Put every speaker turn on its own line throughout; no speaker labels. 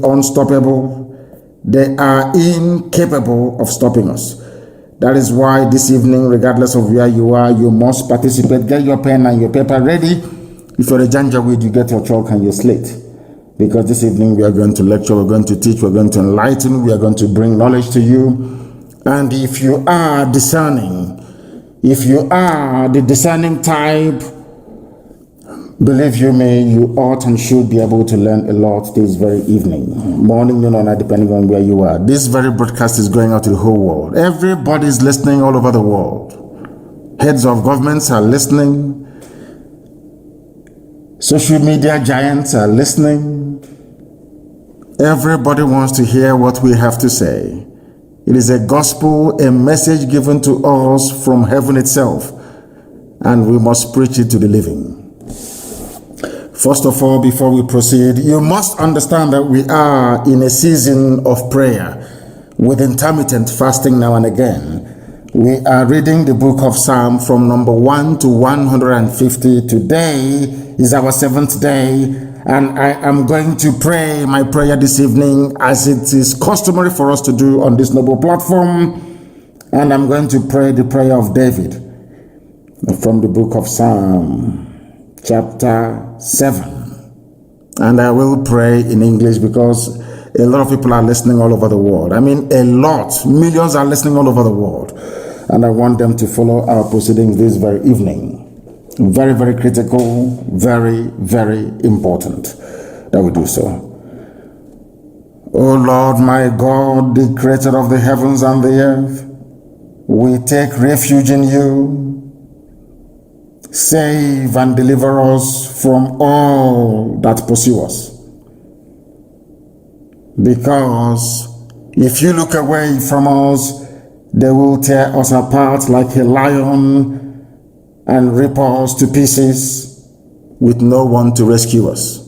unstoppable. They are incapable of stopping us. That is why this evening, regardless of where you are, you must participate. Get your pen and your paper ready. If you're a Janjaweed, you get your chalk and your slate. Because this evening we are going to lecture, we're going to teach, we're going to enlighten, we are going to bring knowledge to you. And if you are discerning, if you are the discerning type, believe you me, you ought and should be able to learn a lot this very evening. Morning, noon, or night, depending on where you are. This very broadcast is going out to the whole world. Everybody is listening all over the world. Heads of governments are listening. Social media giants are listening. Everybody wants to hear what we have to say. It is a gospel, a message given to us from heaven itself, and we must preach it to the living. First of all, before we proceed, you must understand that we are in a season of prayer with intermittent fasting now and again. We are reading the book of Psalm from number 1 to 150. Today is our 7th day, and I am going to pray my prayer this evening as it is customary for us to do on this noble platform. And I'm going to pray the prayer of David from the book of Psalm, chapter 7. And I will pray in English because a lot of people are listening all over the world. I mean, a lot. Millions are listening all over the world. And I want them to follow our proceedings this very evening. Very, very critical, very, very important that we do so. O Lord, my God, the creator of the heavens and the earth, we take refuge in you. Save and deliver us from all that pursue us. Because if you look away from us, they will tear us apart like a lion and rip us to pieces with no one to rescue us.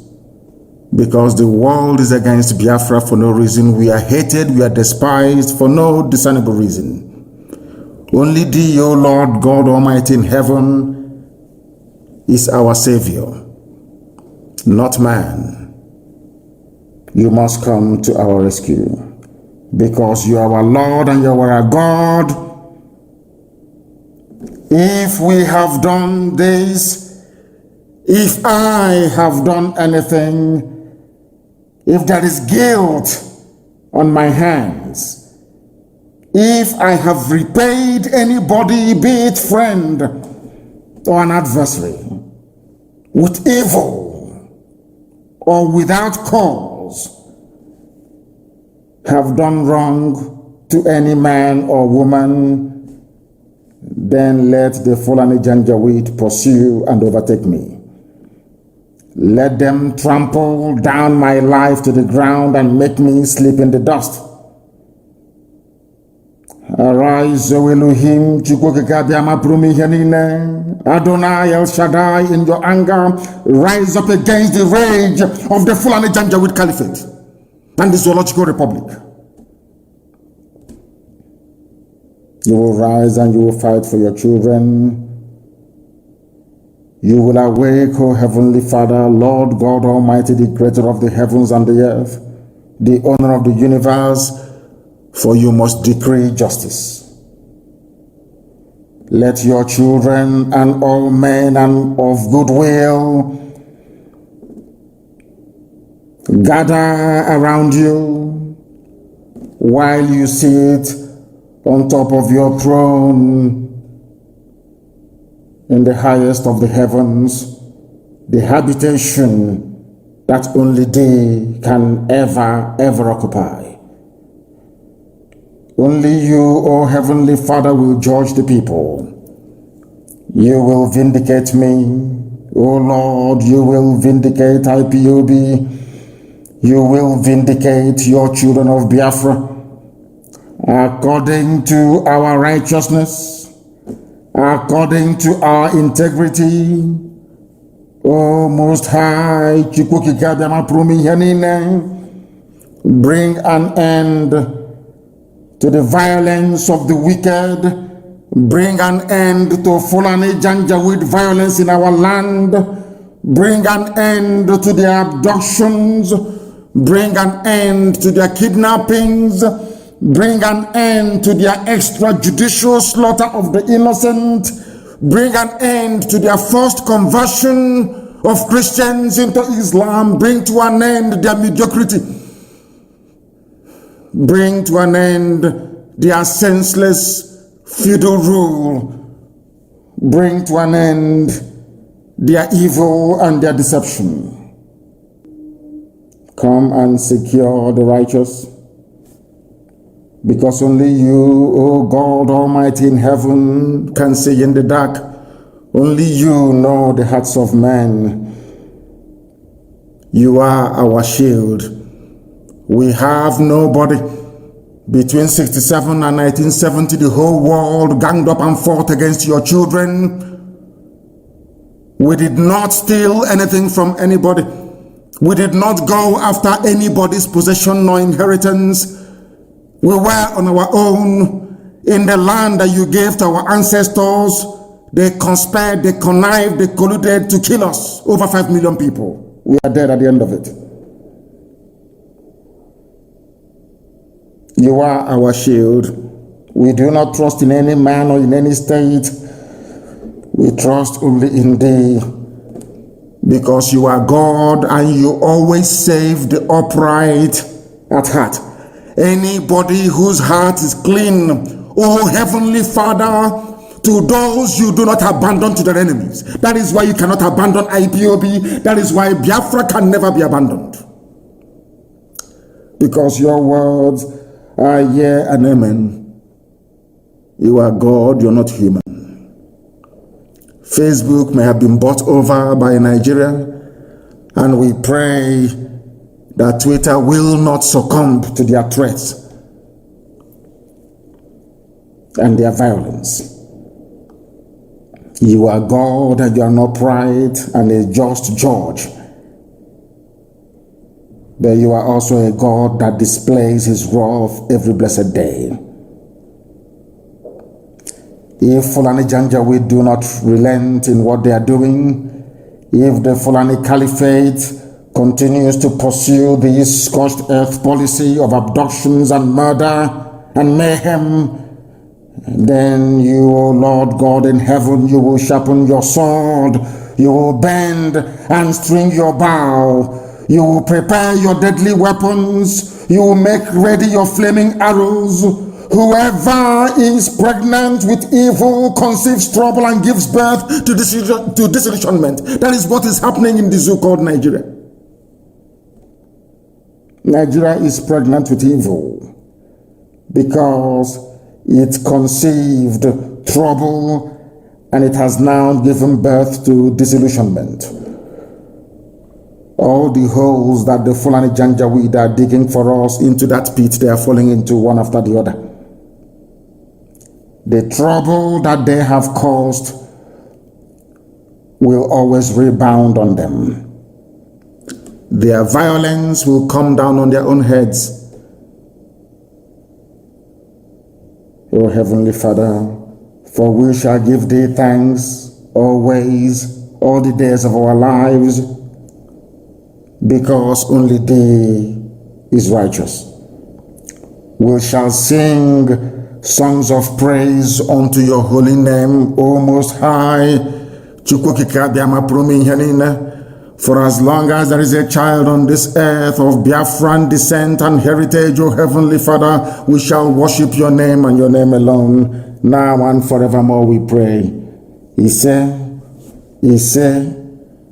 Because the world is against Biafra for no reason. We are hated, we are despised for no discernible reason. Only thee, O Lord God Almighty in heaven, is our Savior, not man. You must come to our rescue. Because you are our Lord and you are our God. If we have done this, if I have done anything, if there is guilt on my hands, if I have repaid anybody, be it friend or an adversary, with evil or without cause, have done wrong to any man or woman, then let the Fulani Janjaweed pursue and overtake me. Let them trample down my life to the ground and make me sleep in the dust. Arise, O Elohim, Adonai El Shaddai, in your anger, rise up against the rage of the Fulani Janjaweed Caliphate and the Zoological Republic. You will rise and you will fight for your children. You will awake, O Heavenly Father, Lord God Almighty, the creator of the heavens and the earth, the owner of the universe, for you must decree justice. Let your children and all men and of goodwill gather around you while you sit on top of your throne in the highest of the heavens, the habitation that only they can ever occupy. Only you, O Heavenly Father, will judge the people. You will vindicate me. O Lord, you will vindicate IPOB. You will vindicate your children of Biafra according to our righteousness, according to our integrity. O Most High, bring an end to the violence of the wicked. Bring an end to Fulani Janjaweed violence in our land. Bring an end to the abductions. Bring an end to their kidnappings. Bring an end to their extrajudicial slaughter of the innocent. Bring an end to their forced conversion of Christians into Islam. Bring to an end their mediocrity. Bring to an end their senseless feudal rule. Bring to an end their evil and their deception. Come and secure the righteous, because only you, O God Almighty in heaven, can see in the dark. Only you know the hearts of men. You are our shield. We have nobody. Between 67 and 1970, the whole world ganged up and fought against your children. We did not steal anything from anybody. We did not go after anybody's possession nor inheritance. We were on our own in the land that you gave to our ancestors. They conspired, they connived, they colluded to kill us. Over 5 million people. We are dead at the end of it. You are our shield. We do not trust in any man or in any state. We trust only in thee, because you are God and you always save the upright at heart. Anybody whose heart is clean, oh Heavenly Father, to those you do not abandon to their enemies. That is why you cannot abandon IPOB. That is why Biafra can never be abandoned. Because your words are yea and amen. You are God, you're not human. Facebook may have been bought over by Nigeria, and we pray that Twitter will not succumb to their threats and their violence. You are God, and you are not upright and a just judge. But you are also a God that displays his wrath every blessed day. If Fulani Janjaweed do not relent in what they are doing, if the Fulani Caliphate continues to pursue this scorched earth policy of abductions and murder and mayhem, then you, O Lord God in heaven, you will sharpen your sword, you will bend and string your bow, you will prepare your deadly weapons, you will make ready your flaming arrows. Whoever is pregnant with evil conceives trouble and gives birth to disillusionment. That is what is happening in the zoo called Nigeria. Nigeria is pregnant with evil because it conceived trouble and it has now given birth to disillusionment. All the holes that the Fulani Janjaweed are digging for us into that pit, they are falling into one after the other. The trouble that they have caused will always rebound on them. Their violence will come down on their own heads. O Heavenly Father, for we shall give thee thanks always, all the days of our lives, because only thee is righteous. We shall sing songs of praise unto your holy name, O Most High. For as long as there is a child on this earth of Biafran descent and heritage, O Heavenly Father, we shall worship your name and your name alone, now and forevermore, we pray. He said,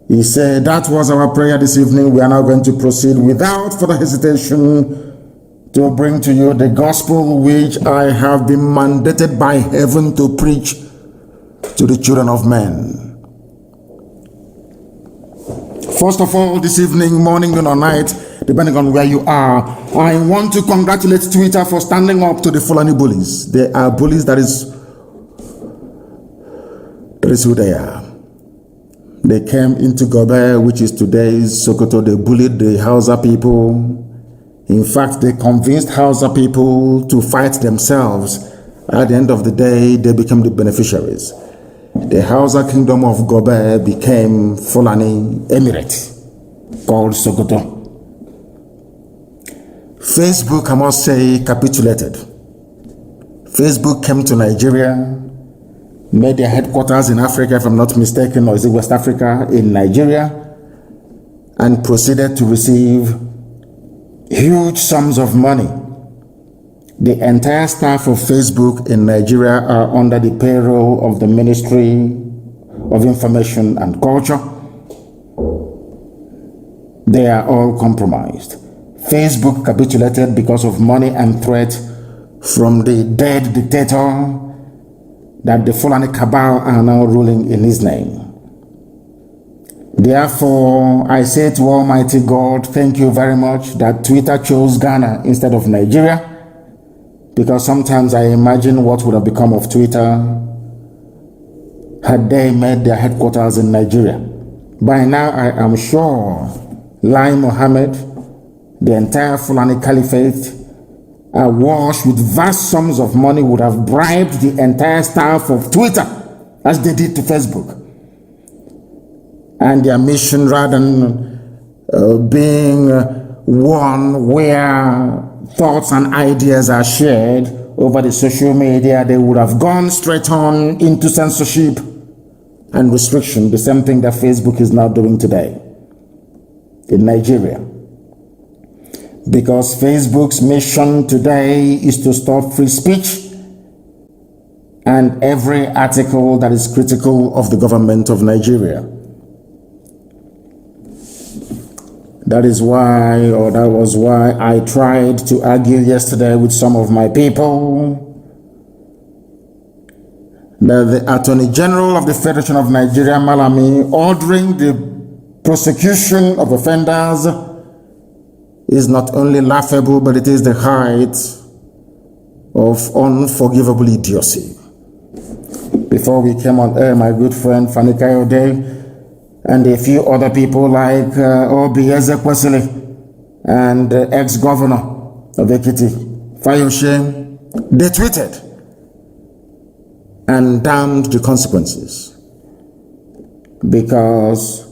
that was our prayer this evening. We are now going to proceed without further hesitation to bring to you the gospel which I have been mandated by heaven to preach to the children of men. First of all, this evening, morning, noon, or night, depending on where you are, I want to congratulate Twitter for standing up to the Fulani bullies. They are bullies, that is who they are. They came into Gobe, which is today's Sokoto. They bullied the Hausa people. In fact, they convinced Hausa people to fight themselves. At the end of the day, they became the beneficiaries. The Hausa kingdom of Gobe became Fulani Emirate, called Sokoto. Facebook, I must say, capitulated. Facebook came to Nigeria, made their headquarters in Africa, if I'm not mistaken, or is it West Africa, in Nigeria, and proceeded to receive huge sums of money. The entire staff of Facebook in Nigeria are under the payroll of the Ministry of Information and Culture. They are all compromised. Facebook capitulated because of money and threat from the dead dictator that the Fulani cabal are now ruling in his name. Therefore, I say to Almighty God, thank you very much that Twitter chose Ghana instead of Nigeria, because sometimes I imagine what would have become of Twitter had they made their headquarters in Nigeria. By now, I am sure Lai Mohammed, the entire Fulani Caliphate, awash with vast sums of money, would have bribed the entire staff of Twitter as they did to Facebook. And their mission, rather than being one where thoughts and ideas are shared over the social media, they would have gone straight on into censorship and restriction, the same thing that Facebook is now doing today in Nigeria. Because Facebook's mission today is to stop free speech and every article that is critical of the government of Nigeria. That is why, or that was why I tried to argue yesterday with some of my people that the Attorney General of the Federation of Nigeria, Malami, ordering the prosecution of offenders is not only laughable, but it is the height of unforgivable idiocy. Before we came on air, my good friend Fani Kayode and a few other people like Obi Ezekwesili and ex-governor of Ekiti, Fayoshe, they tweeted and damned the consequences, because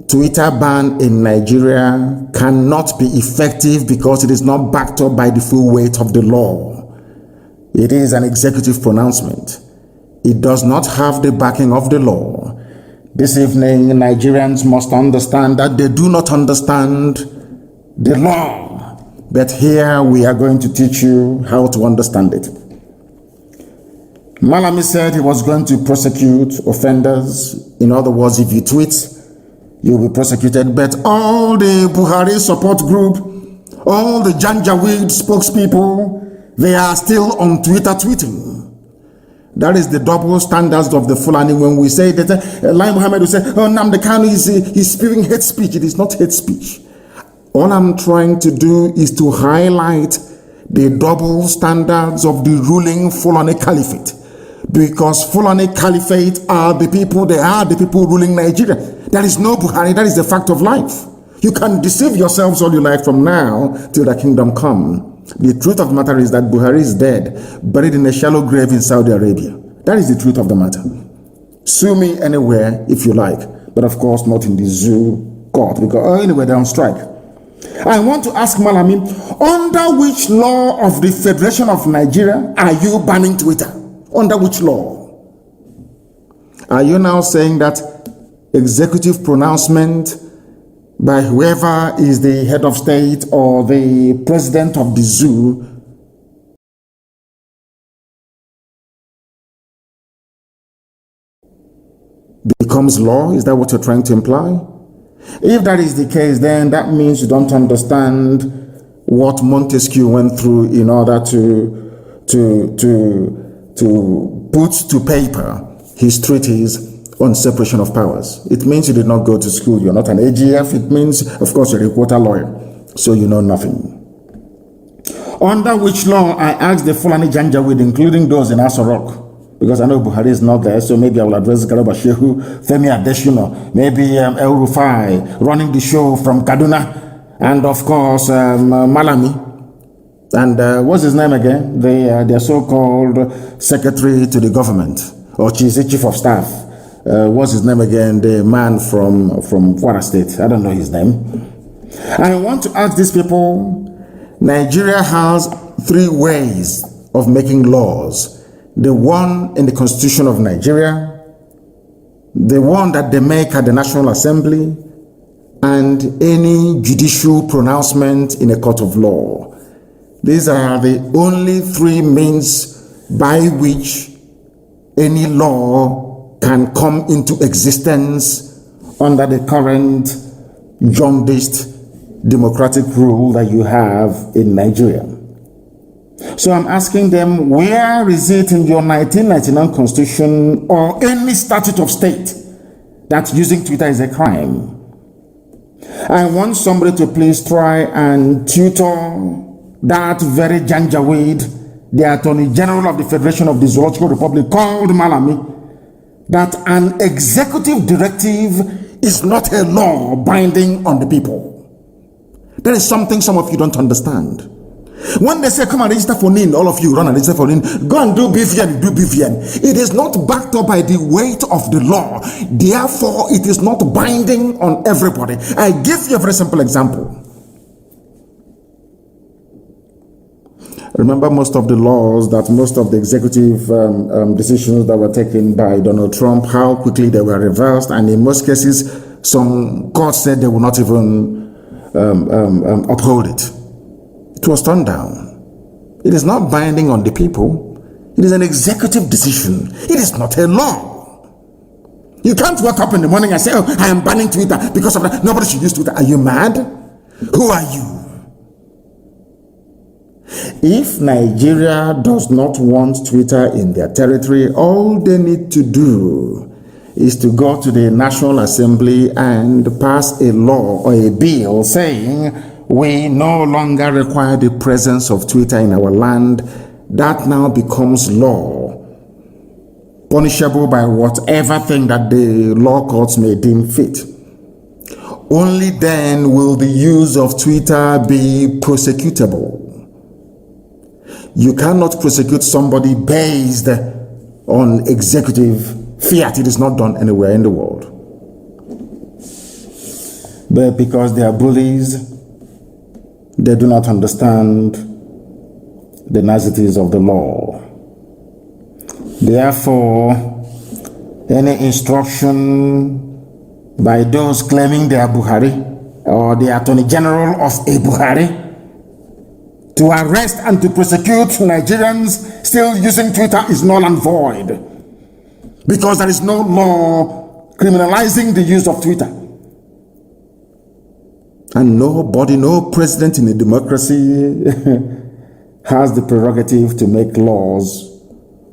Twitter ban in Nigeria cannot be effective because it is not backed up by the full weight of the law. It is an executive pronouncement. It does not have the backing of the law. This evening, Nigerians must understand that they do not understand the law. But here we are going to teach you how to understand it. Malami said he was going to prosecute offenders. In other words, if you tweet, you'll be prosecuted. But all the Buhari support group, all the Janjaweed spokespeople, they are still on Twitter tweeting. That is the double standards of the Fulani. When we say that, Lai Mohammed will say, oh, Nnamdi Kanu is spewing hate speech. It is not hate speech. All I'm trying to do is to highlight the double standards of the ruling Fulani Caliphate. Because Fulani Caliphate are the people, they are the people ruling Nigeria. There is no Buhari, that is the fact of life. You can deceive yourselves all you like from now till the kingdom come. The truth of the matter is that Buhari is dead, buried in a shallow grave in Saudi Arabia. That is the truth of the matter. Sue me anywhere if you like, but of course not in the zoo court, because anyway they're on strike. I want to ask Malami, under which law of the Federation of Nigeria are you banning Twitter? Under which law? Are you now saying that executive pronouncement by whoever is the head of state or the president of the zoo becomes law? Is that what you're trying to imply? If that is the case, then that means you don't understand what Montesquieu went through in order to put to paper his treatise on separation of powers. It means you did not go to school. You're not an AGF. It means, of course, you're a quota lawyer, so you know nothing. Under which law, I asked the Fulani Janjaweed, including those in Aso Rock, because I know Buhari is not there, so maybe I will address Garaba Shehu, Femi Adesina, maybe El Rufai, running the show from Kaduna, and of course, Malami, and what's his name again? Their so-called secretary to the government, or chief of staff. What's his name again? The man from Kwara State. I don't know his name. I want to ask these people, Nigeria has three ways of making laws. The one in the Constitution of Nigeria, the one that they make at the National Assembly, and any judicial pronouncement in a court of law. These are the only three means by which any law can come into existence under the current jaundiced democratic rule that you have in Nigeria. So I'm asking them, where is it in your 1999 Constitution or any statute of state that using Twitter is a crime? I want somebody to please try and tutor that very janjaweed, the Attorney General of the Federation of the Zoological Republic, called Malami, that an executive directive is not a law binding on the people. That is something some of you don't understand. When they say, come and register for NIN, all of you run and register for NIN, go and do BVN, do BVN. It is not backed up by the weight of the law. Therefore, it is not binding on everybody. I give you a very simple example. Remember most of the laws, that most of the executive decisions that were taken by Donald Trump, how quickly they were reversed, and in most cases, some courts said they will not even uphold it. It was turned down. It is not binding on the people. It is an executive decision. It is not a law. You can't wake up in the morning and say, oh, I am banning Twitter because of that. Nobody should use Twitter. Are you mad? Who are you? If Nigeria does not want Twitter in their territory, all they need to do is to go to the National Assembly and pass a law or a bill saying we no longer require the presence of Twitter in our land. That now becomes law, punishable by whatever thing that the law courts may deem fit. Only then will the use of Twitter be prosecutable. You cannot prosecute somebody based on executive fiat. It is not done anywhere in the world. But because they are bullies, they do not understand the niceties of the law. Therefore, any instruction by those claiming they are Buhari or the Attorney General of a Buhari to arrest and to prosecute Nigerians still using Twitter is null and void, because there is no law criminalizing the use of Twitter. And nobody, no president in a democracy has the prerogative to make laws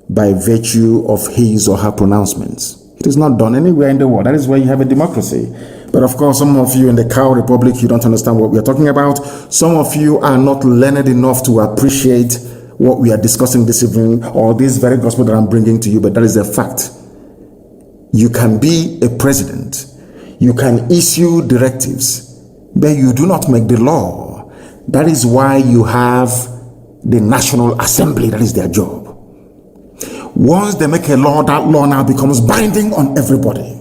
by virtue of his or her pronouncements. It is not done anywhere in the world. That is why you have a democracy. But of course, some of you in the cow republic, you don't understand what we are talking about. Some of you are not learned enough to appreciate what we are discussing this evening, or this very gospel that I'm bringing to you, but that is a fact. You can be a president. You can issue directives, but you do not make the law. That is why you have the National Assembly. That is their job. Once they make a law, that law now becomes binding on everybody.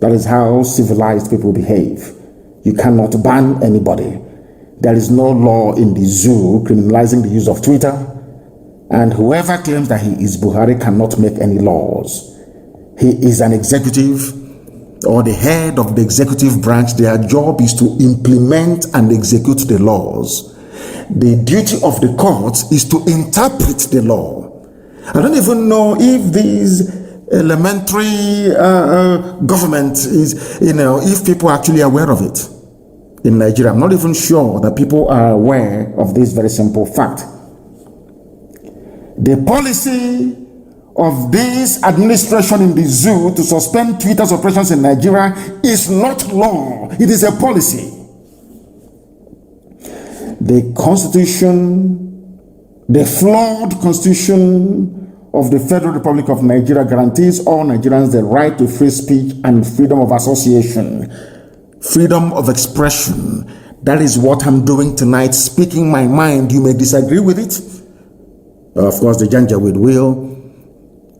That is how civilized people behave. You cannot ban anybody. There is no law in the zoo criminalizing the use of Twitter, and whoever claims that he is Buhari cannot make any laws. He is an executive or the head of the executive branch. Their job is to implement and execute the laws. The duty of the courts is to interpret the law. I don't even know if these elementary government is, if people are actually aware of it in Nigeria. I'm not even sure that people are aware of this very simple fact. The policy of this administration in the zoo to suspend Twitter's operations in Nigeria is not law. It is a policy. The constitution, the flawed constitution of the Federal Republic of Nigeria guarantees all Nigerians the right to free speech and freedom of association, freedom of expression. That is what I'm doing tonight, speaking my mind. You may disagree with it. Of course, the Janjaweed will,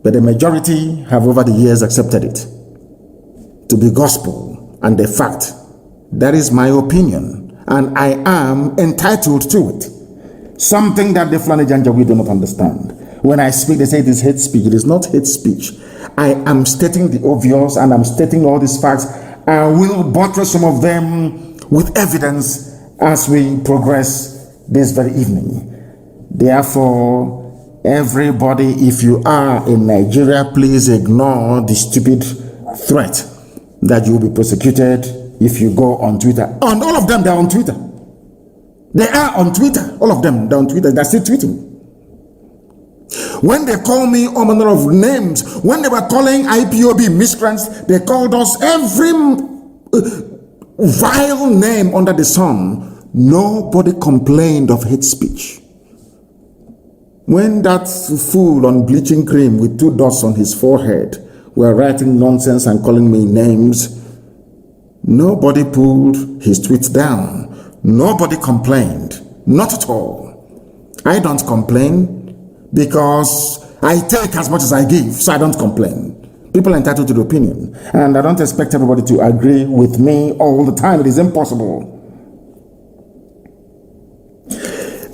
but the majority have over the years accepted it to be gospel and a fact. That is my opinion, and I am entitled to it. Something that the Fulani Janjaweed do not understand. When I speak, they say it is hate speech. It is not hate speech. I am stating the obvious, and I'm stating all these facts. I will buttress some of them with evidence as we progress this very evening. Therefore, everybody, if you are in Nigeria, please ignore the stupid threat that you will be prosecuted if you go on Twitter. And all of them, they're on Twitter. They are on Twitter. All of them, they're on Twitter. They're still tweeting. When they call me all manner of names, when they were calling IPOB miscreants, they called us every vile name under the sun. Nobody complained of hate speech. When that fool on bleaching cream with 2 dots on his forehead were writing nonsense and calling me names, nobody pulled his tweets down. Nobody complained. Not at all. I don't complain because I take as much as I give, so I don't complain. People are entitled to the opinion, and I don't expect everybody to agree with me all the time. It is impossible.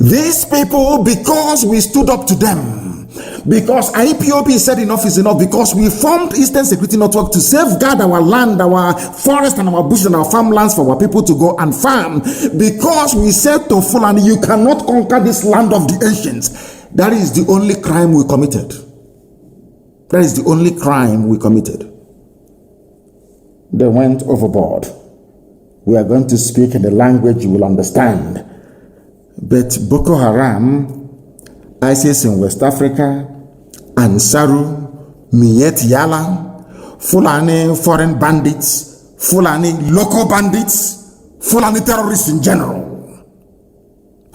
These people, because we stood up to them, because IPOB said enough is enough, because we formed Eastern Security Network to safeguard our land, our forest and our bushes and our farmlands for our people to go and farm, because we said to Fulani, you cannot conquer this land of the ancients. That is the only crime we committed. That is the only crime we committed. They went overboard. We are going to speak in the language you will understand. But Boko Haram, ISIS in West Africa, Ansaru, Miet Yala, Fulani foreign bandits, Fulani local bandits, Fulani terrorists in general,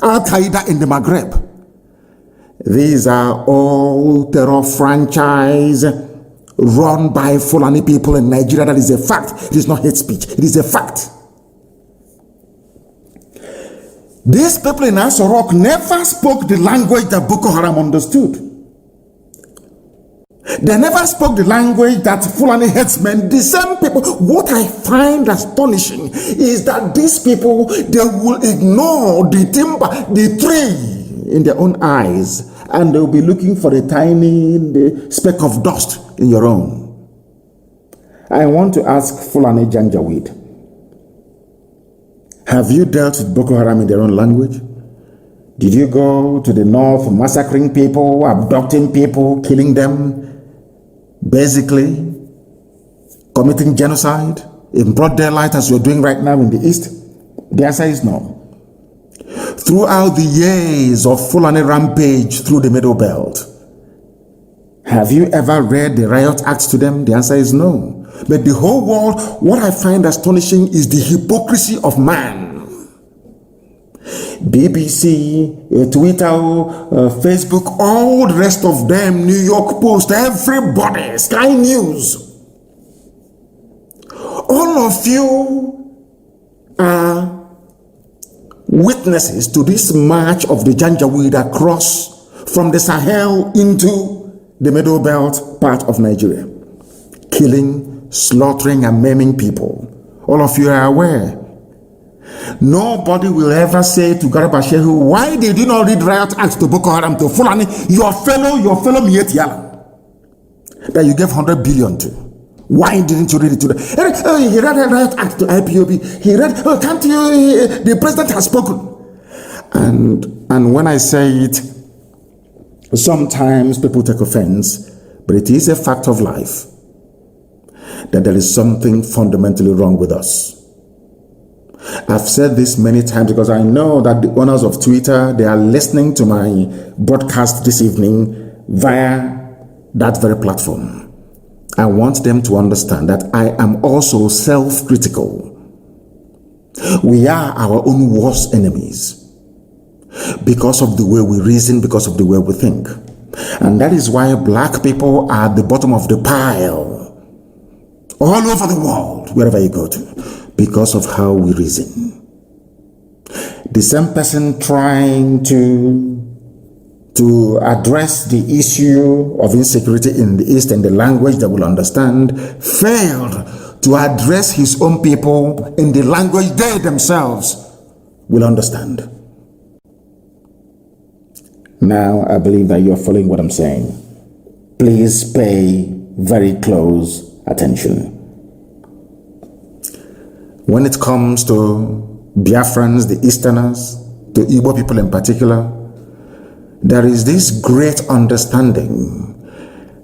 Al-Qaeda in the Maghreb. These are all terror franchise run by Fulani people in Nigeria. That is a fact. It is not hate speech. It is a fact. These people in Asorok never spoke the language that Boko Haram understood. They never spoke the language that Fulani headsmen, the same people. What I find astonishing is that these people, they will ignore the timber, the tree in their own eyes, and they'll be looking for a tiny speck of dust in your own. I want to ask Fulani Janjaweed, have you dealt with Boko Haram in their own language? Did you go to the north massacring people, abducting people, killing them, basically committing genocide in broad daylight as you're doing right now in the east? The answer is no. Throughout the years of Fulani rampage through the Middle Belt, have you ever read the riot acts to them? The answer is no. But the whole world, what I find astonishing is the hypocrisy of man. BBC, Twitter, Facebook, all the rest of them, New York Post, everybody, Sky News. All of you are witnesses to this march of the Janjaweed across from the Sahel into the Middle Belt part of Nigeria, killing, slaughtering, and maiming people. All of you are aware. Nobody will ever say to Garba Shehu, why did you not read riot acts to Boko Haram, to Fulani, your fellow Miet Yala, that you gave 100 billion to? Why didn't you read it to them? He read a riot act to IPOB. He read, can't you, the president has spoken. And when I say it, sometimes people take offense, but it is a fact of life that there is something fundamentally wrong with us. I've said this many times because I know that the owners of Twitter, they are listening to my broadcast this evening via that very platform. I want them to understand that I am also self-critical. We are our own worst enemies because of the way we reason, because of the way we think. And that is why black people are at the bottom of the pile all over the world, wherever you go to, because of how we reason. The same person trying to address the issue of insecurity in the East in the language that will understand, failed to address his own people in the language they themselves will understand. Now, I believe that you're following what I'm saying. Please pay very close attention. When it comes to Biafrans, the Easterners, the Igbo people in particular, there is this great understanding,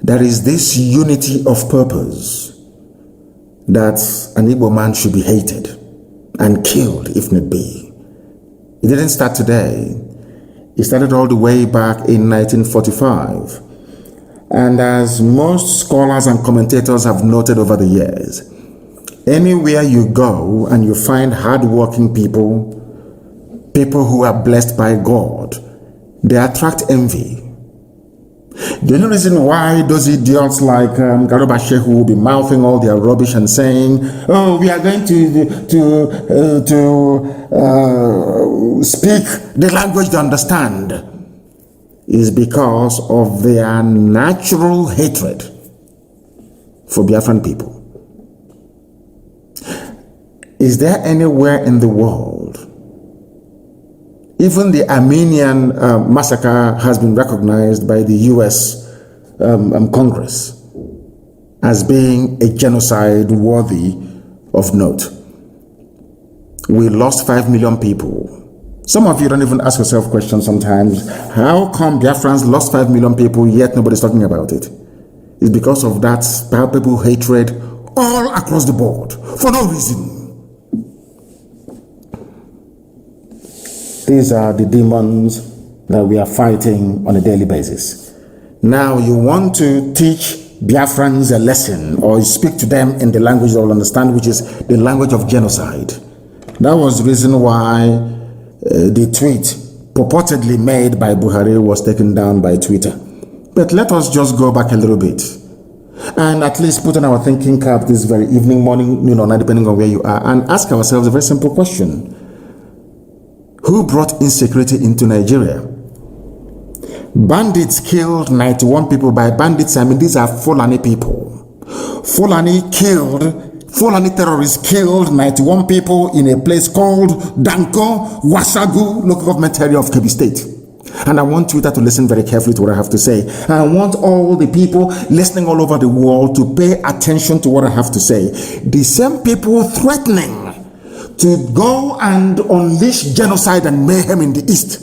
there is this unity of purpose that an Igbo man should be hated and killed if need be. It didn't start today. It started all the way back in 1945. And as most scholars and commentators have noted over the years, anywhere you go and you find hardworking people, people who are blessed by God, they attract envy. The only reason why those idiots like Garuba Shehu will be mouthing all their rubbish and saying, oh, we are going to speak the language they understand, is because of their natural hatred for Biafran people. Is there anywhere in the world, even the Armenian massacre has been recognized by the US Congress as being a genocide worthy of note. We lost 5 million people. Some of you don't even ask yourself questions sometimes. How come Biafrans lost 5 million people yet nobody's talking about it? It's because of that palpable hatred all across the board for no reason. These are the demons that we are fighting on a daily basis. Now you want to teach Biafrans a lesson or speak to them in the language they will understand, which is the language of genocide. That was the reason why the tweet purportedly made by Buhari was taken down by Twitter. But let us just go back a little bit and at least put on our thinking cap this very evening, morning, night, depending on where you are, and ask ourselves a very simple question. Who brought insecurity into Nigeria? Bandits killed 91 people. By bandits, I mean these are Fulani people. Fulani terrorists killed 91 people in a place called Danko, Wasagu, local government area of Kebbi State. And I want Twitter to listen very carefully to what I have to say. I want all the people listening all over the world to pay attention to what I have to say. The same people threatening to go and unleash genocide and mayhem in the East,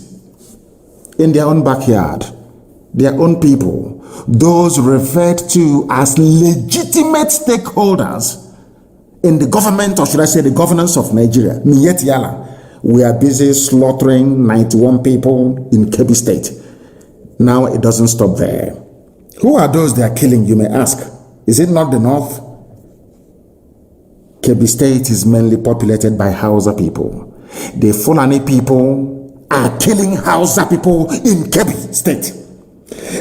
in their own backyard, their own people, those referred to as legitimate stakeholders in the government, or should I say the governance of Nigeria, Miyet Yala, we are busy slaughtering 91 people in Kebbi State. Now it doesn't stop there. Who are those they are killing, you may ask? Is it not the North? Kebbi State is mainly populated by Hausa people. The Fulani people are killing Hausa people in Kebbi State.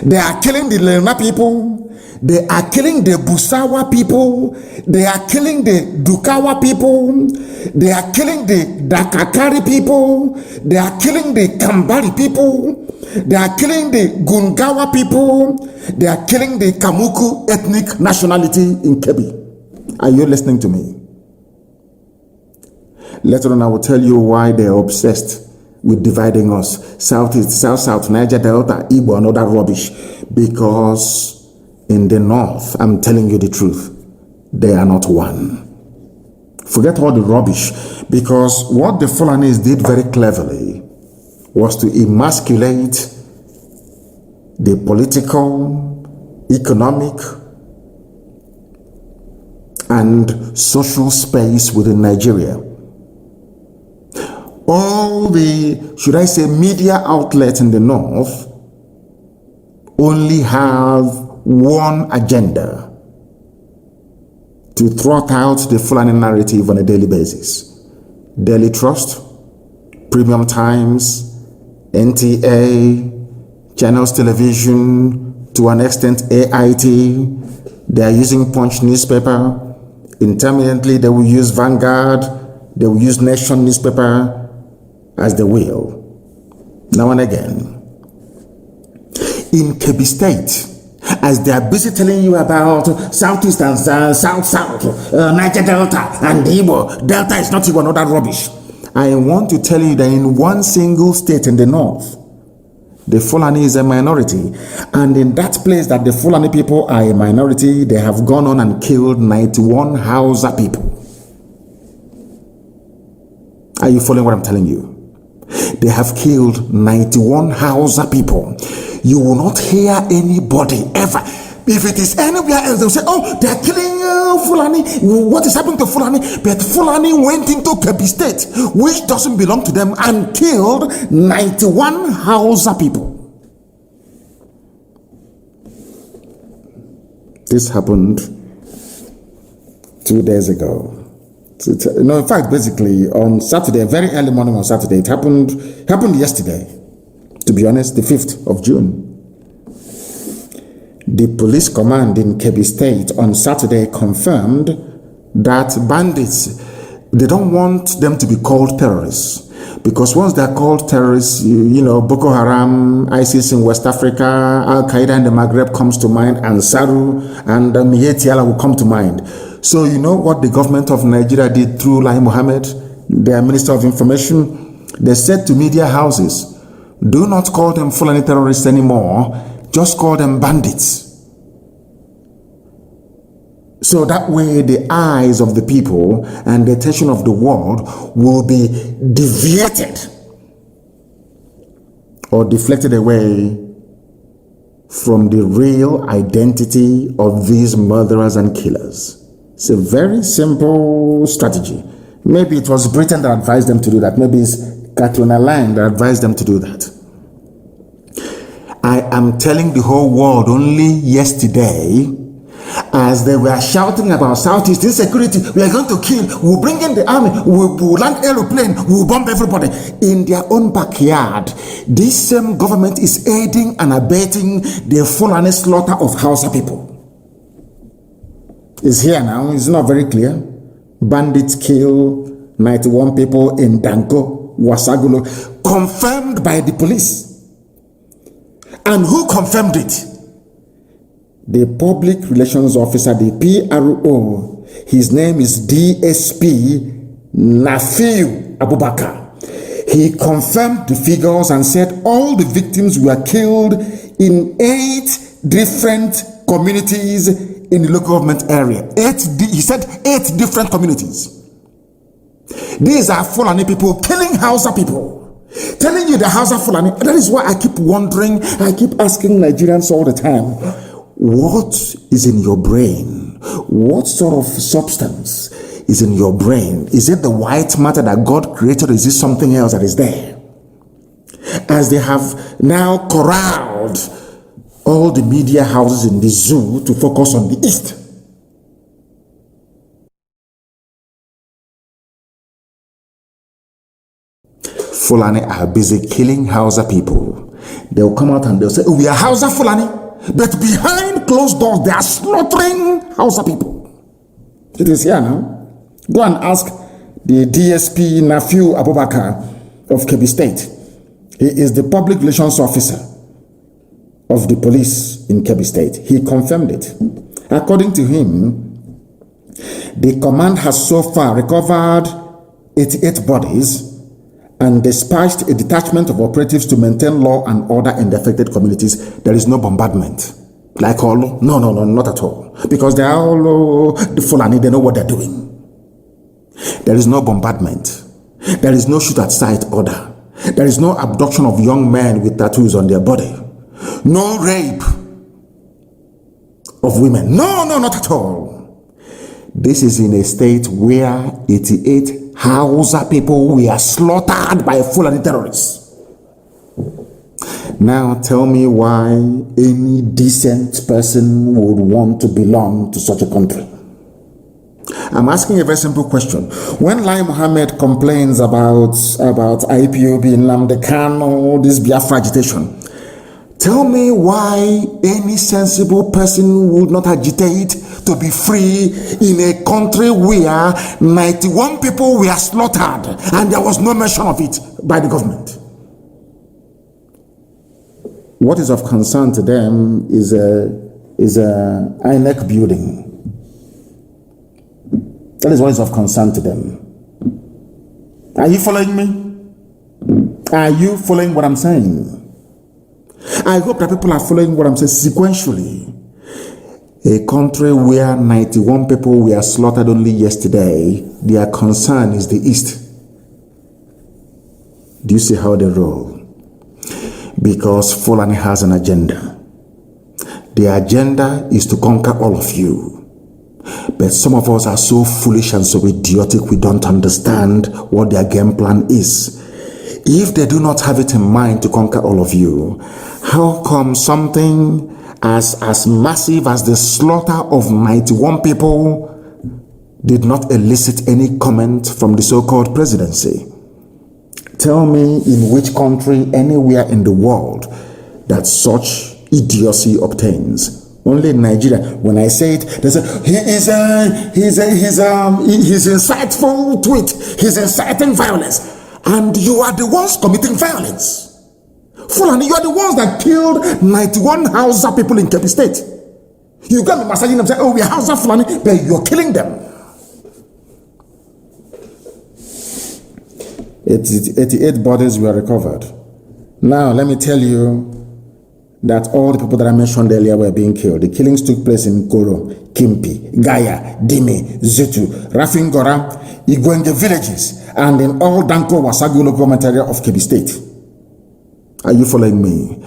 They are killing the Lerna people. They are killing the Busawa people. They are killing the Dukawa people. They are killing the Dakakari people. They are killing the Kambari people. They are killing the Gungawa people. They are killing the Kamuku ethnic nationality in Kebbi. Are you listening to me? Later on, I will tell you why they are obsessed with dividing us. Southeast, South, Niger Delta, Igbo, and all that rubbish. Because in the North, I'm telling you the truth, they are not one. Forget all the rubbish. Because what the Fulanis did very cleverly was to emasculate the political, economic, and social space within Nigeria. All the, should I say, media outlets in the North only have one agenda: to throw out the Fulani narrative on a daily basis. Daily Trust, Premium Times, NTA, Channels Television, to an extent AIT. They are using Punch newspaper. Intermittently, they will use Vanguard. They will use Nation newspaper as they will. Now and again. In Kebbi State, as they are busy telling you about Southeast and South, Niger Delta and Igbo. Delta is not even all that rubbish. I want to tell you that in one single state in the North, The Fulani is a minority. And in that place that the Fulani people are a minority, they have gone on and killed 91 Hausa people. Are you following what I'm telling you? They have killed 91 Hausa people. You will not hear anybody ever. If it is anywhere else, they'll say, oh, they're killing Fulani. What is happening to Fulani? But Fulani went into Kebbi State, which doesn't belong to them, and killed 91 Hausa people. This happened 2 days ago. No, in fact, basically on Saturday, very early morning on Saturday, it happened yesterday, to be honest, the 5th of June. The police command in Kebbi State on Saturday confirmed that bandits, they don't want them to be called terrorists, because once they're called terrorists, you know, Boko Haram, ISIS in West Africa, Al-Qaeda in the Maghreb comes to mind, and Saru and Mietiala will come to mind. So you know what the government of Nigeria did through Lai Mohammed, their Minister of Information? They said to media houses, do not call them Fulani terrorists anymore, just call them bandits. So that way the eyes of the people and the attention of the world will be deviated or deflected away from the real identity of these murderers and killers. It's a very simple strategy. Maybe it was Britain that advised them to do that. Maybe it's Katrina Lang that advised them to do that. I am telling the whole world only yesterday, as they were shouting about Southeast insecurity, we are going to kill, we'll bring in the army, we'll land aeroplane, we'll bomb everybody. In their own backyard, this same government is aiding and abetting the Fulani slaughter of Hausa people. It's here now, it's not very clear. Bandits kill 91 people in Danko, Wasagulo, confirmed by the police. And who confirmed it? The public relations officer, the PRO. His name is DSP Nafiu Abubakar. He confirmed the figures and said all the victims were killed in 8 different communities in the local government area. He said 8 different communities. These are Fulani people killing Hausa people. Telling you the Hausa Fulani. That is why I keep wondering, I keep asking Nigerians all the time, what is in your brain? What sort of substance is in your brain? Is it the white matter that God created, or is it something else that is there? As they have now corralled all the media houses in the zoo to focus on the East. Fulani are busy killing Hausa people. They'll come out and they'll say, oh, we are Hausa Fulani, but behind closed doors, they are slaughtering Hausa people. It is here now. Go and ask the DSP Nafiu Abubakar of Kebbi State. He is the public relations officer of the police in Kebbi State. He confirmed it. According to him, the command has so far recovered 88 bodies and dispatched a detachment of operatives to maintain law and order in the affected communities. There is no bombardment. Like all? No, not at all. Because they are all the Fulani, they know what they're doing. There is no bombardment. There is no shoot at sight order. There is no abduction of young men with tattoos on their body. No rape of women. No, not at all. This is in a state where 88 Hausa people were slaughtered by Fulani terrorists. Now tell me why any decent person would want to belong to such a country. I'm asking a very simple question. When Lai Mohammed complains about IPOB, Nnamdi, Kanu, this Biafra agitation, tell me why any sensible person would not agitate to be free in a country where 91 people were slaughtered and there was no mention of it by the government. What is of concern to them is a INEC building. That is what is of concern to them. Are you following me? Are you following what I'm saying? I hope that people are following what I'm saying sequentially. A country where 91 people were slaughtered only yesterday, their concern is the East. Do you see how they roll? Because Fulani has an agenda. The agenda is to conquer all of you. But some of us are so foolish and so idiotic, we don't understand what their game plan is. If they do not have it in mind to conquer all of you, how come something as massive as the slaughter of 91 people did not elicit any comment from the so-called presidency? Tell me in which country anywhere in the world that such idiocy obtains. Only in Nigeria. When I say it, they say his insightful tweet, he's inciting violence, and you are the ones committing violence. Fulani, you are the ones that killed 91 Hausa people in Kebbi State. You got me massaging them, saying, "Oh, we are Hausa Fulani," but you're killing them. 88 bodies were recovered. Now, let me tell you that all the people that I mentioned earlier were being killed. The killings took place in Koro, Kimpi, Gaya, Dime, Zetu, Rafingora, Igwenge villages, and in all Danko Wasagu local government area of Kebbi State. Are you following me?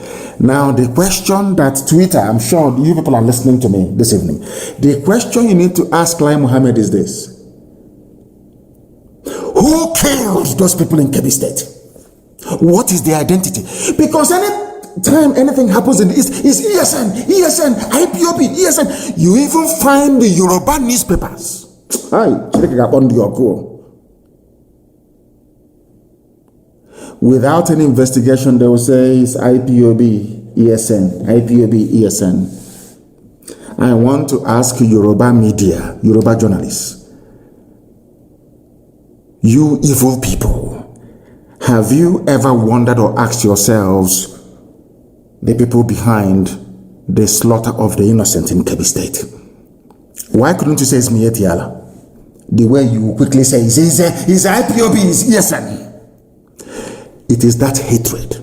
Now, the question that Twitter, I'm sure you people are listening to me this evening. The question you need to ask Lai Mohammed is this: who killed those people in Kebbi State? What is their identity? Because anytime anything happens in the East, it's ESN, IPOB, ESN. You even find the Yoruba newspapers. Without any investigation, they will say it's IPOB, ESN, IPOB, ESN. I want to ask Yoruba media, Yoruba journalists, you evil people, have you ever wondered or asked yourselves the people behind the slaughter of the innocent in Kebbi State? Why couldn't you say it's Mietiala? The way you quickly say it's IPOB, it's ESN. It is that hatred.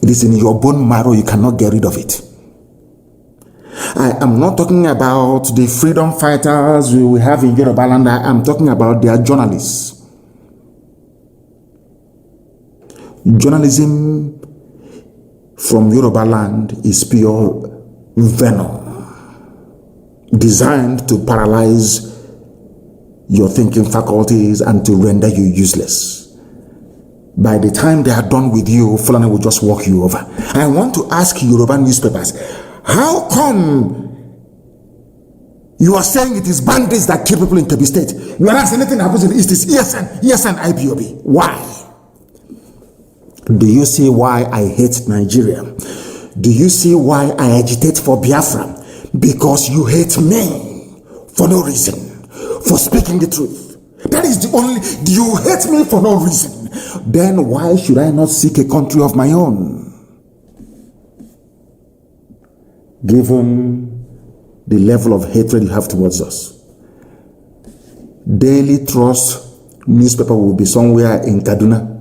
It is in your bone marrow, you cannot get rid of it. I am not talking about the freedom fighters we have in Yoruba land. I am talking about their journalists. Journalism from Yoruba land is pure venom, designed to paralyze your thinking faculties and to render you useless. By the time they are done with you, Fulani will just walk you over. I want to ask Yoruba newspapers, how come you are saying it is bandits that kill people in Kebbi State, whereas anything happens in the East is ESN, IPOB? Why? Do you see why I hate Nigeria? Do you see why I agitate for Biafra? Because you hate me for no reason, for speaking the truth. That is the only, you hate me for no reason. Then why should I not seek a country of my own? Given the level of hatred you have towards us. Daily Trust newspaper will be somewhere in Kaduna.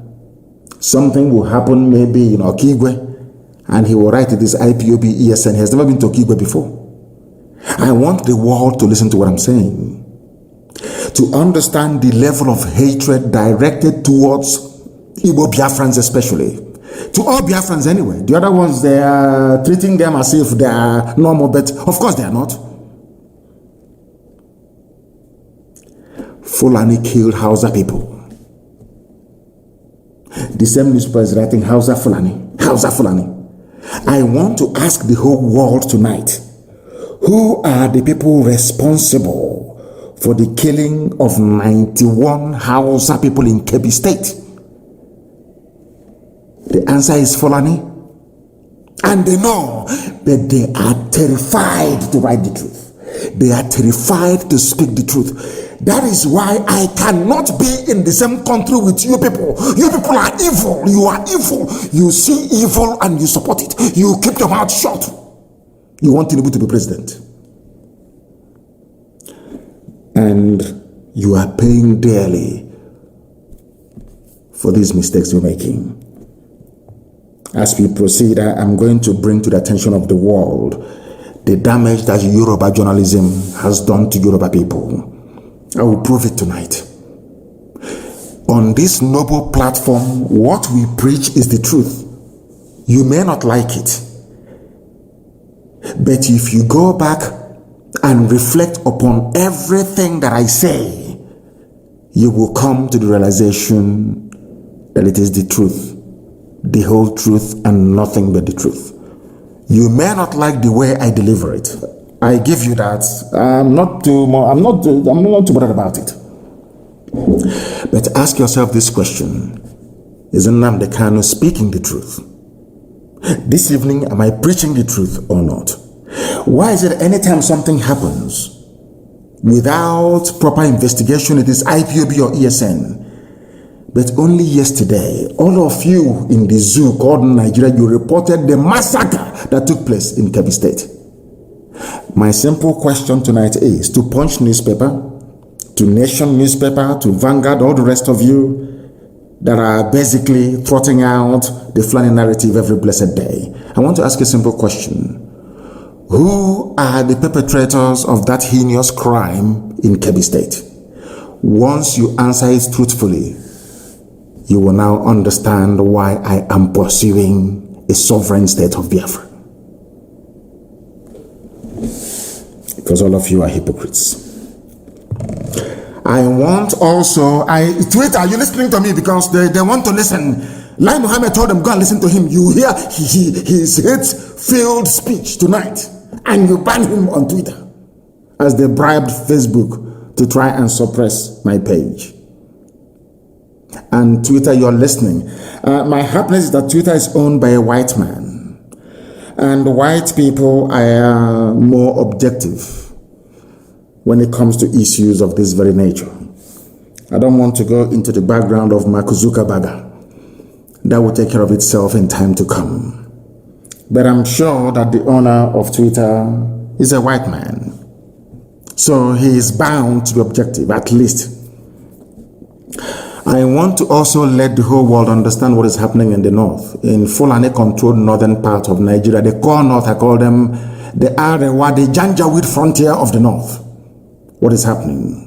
Something will happen maybe in Okigwe, and he will write it is IPOB ESN. He has never been to Okigwe before. I want the world to listen to what I'm saying, to understand the level of hatred directed towards Igbo Biafrans especially. To all Biafrans anyway. The other ones, they are treating them as if they are normal, but of course they are not. Fulani killed Hausa people. The same newspaper is writing Hausa Fulani. Hausa Fulani. I want to ask the whole world tonight, who are the people responsible for the killing of 91 Hausa people in Kebbi State? The answer is Fulani. And they know, but they are terrified to write the truth. They are terrified to speak the truth. That is why I cannot be in the same country with you people. You people are evil. You are evil. You see evil and you support it. You keep your mouth shut. You want Tinubu to be president. And you are paying dearly for these mistakes you're making. As we proceed, I'm going to bring to the attention of the world the damage that Yoruba journalism has done to Yoruba people. I will prove it tonight. On this noble platform, what we preach is the truth. You may not like it, but if you go back and reflect upon everything that I say, you will come to the realization that it is the truth, the whole truth, and nothing but the truth. You may not like the way I deliver it. I give you that. I'm not too bothered about it. But ask yourself this question: is Nnamdi Kanu speaking the truth? This evening, am I preaching the truth or not? Why is it anytime something happens without proper investigation, it is IPOB or ESN? But only yesterday, all of you in the zoo called Nigeria, you reported the massacre that took place in Kebbi State. My simple question tonight is to Punch newspaper, to Nation newspaper, to Vanguard, all the rest of you that are basically trotting out the Fulani narrative every blessed day. I want to ask a simple question. Who are the perpetrators of that heinous crime in Kebbi State? Once you answer it truthfully, you will now understand why I am pursuing a sovereign state of Biafra. Because all of you are hypocrites. I want also, Twitter, are you listening to me? Because they want to listen. Lai Muhammad told them, go and listen to him. You hear his hate-filled speech tonight, and you ban him on Twitter as they bribed Facebook to try and suppress my page. And Twitter, you're listening. My happiness is that Twitter is owned by a white man. And white people are more objective when it comes to issues of this very nature. I don't want to go into the background of Mark Zuckerberg. That will take care of itself in time to come. But I'm sure that the owner of Twitter is a white man. So he is bound to be objective, at least. I want to also let the whole world understand what is happening in the north. In Fulani-controlled northern part of Nigeria, the core north, I call them the Arewa, the Janjaweed frontier of the north. What is happening?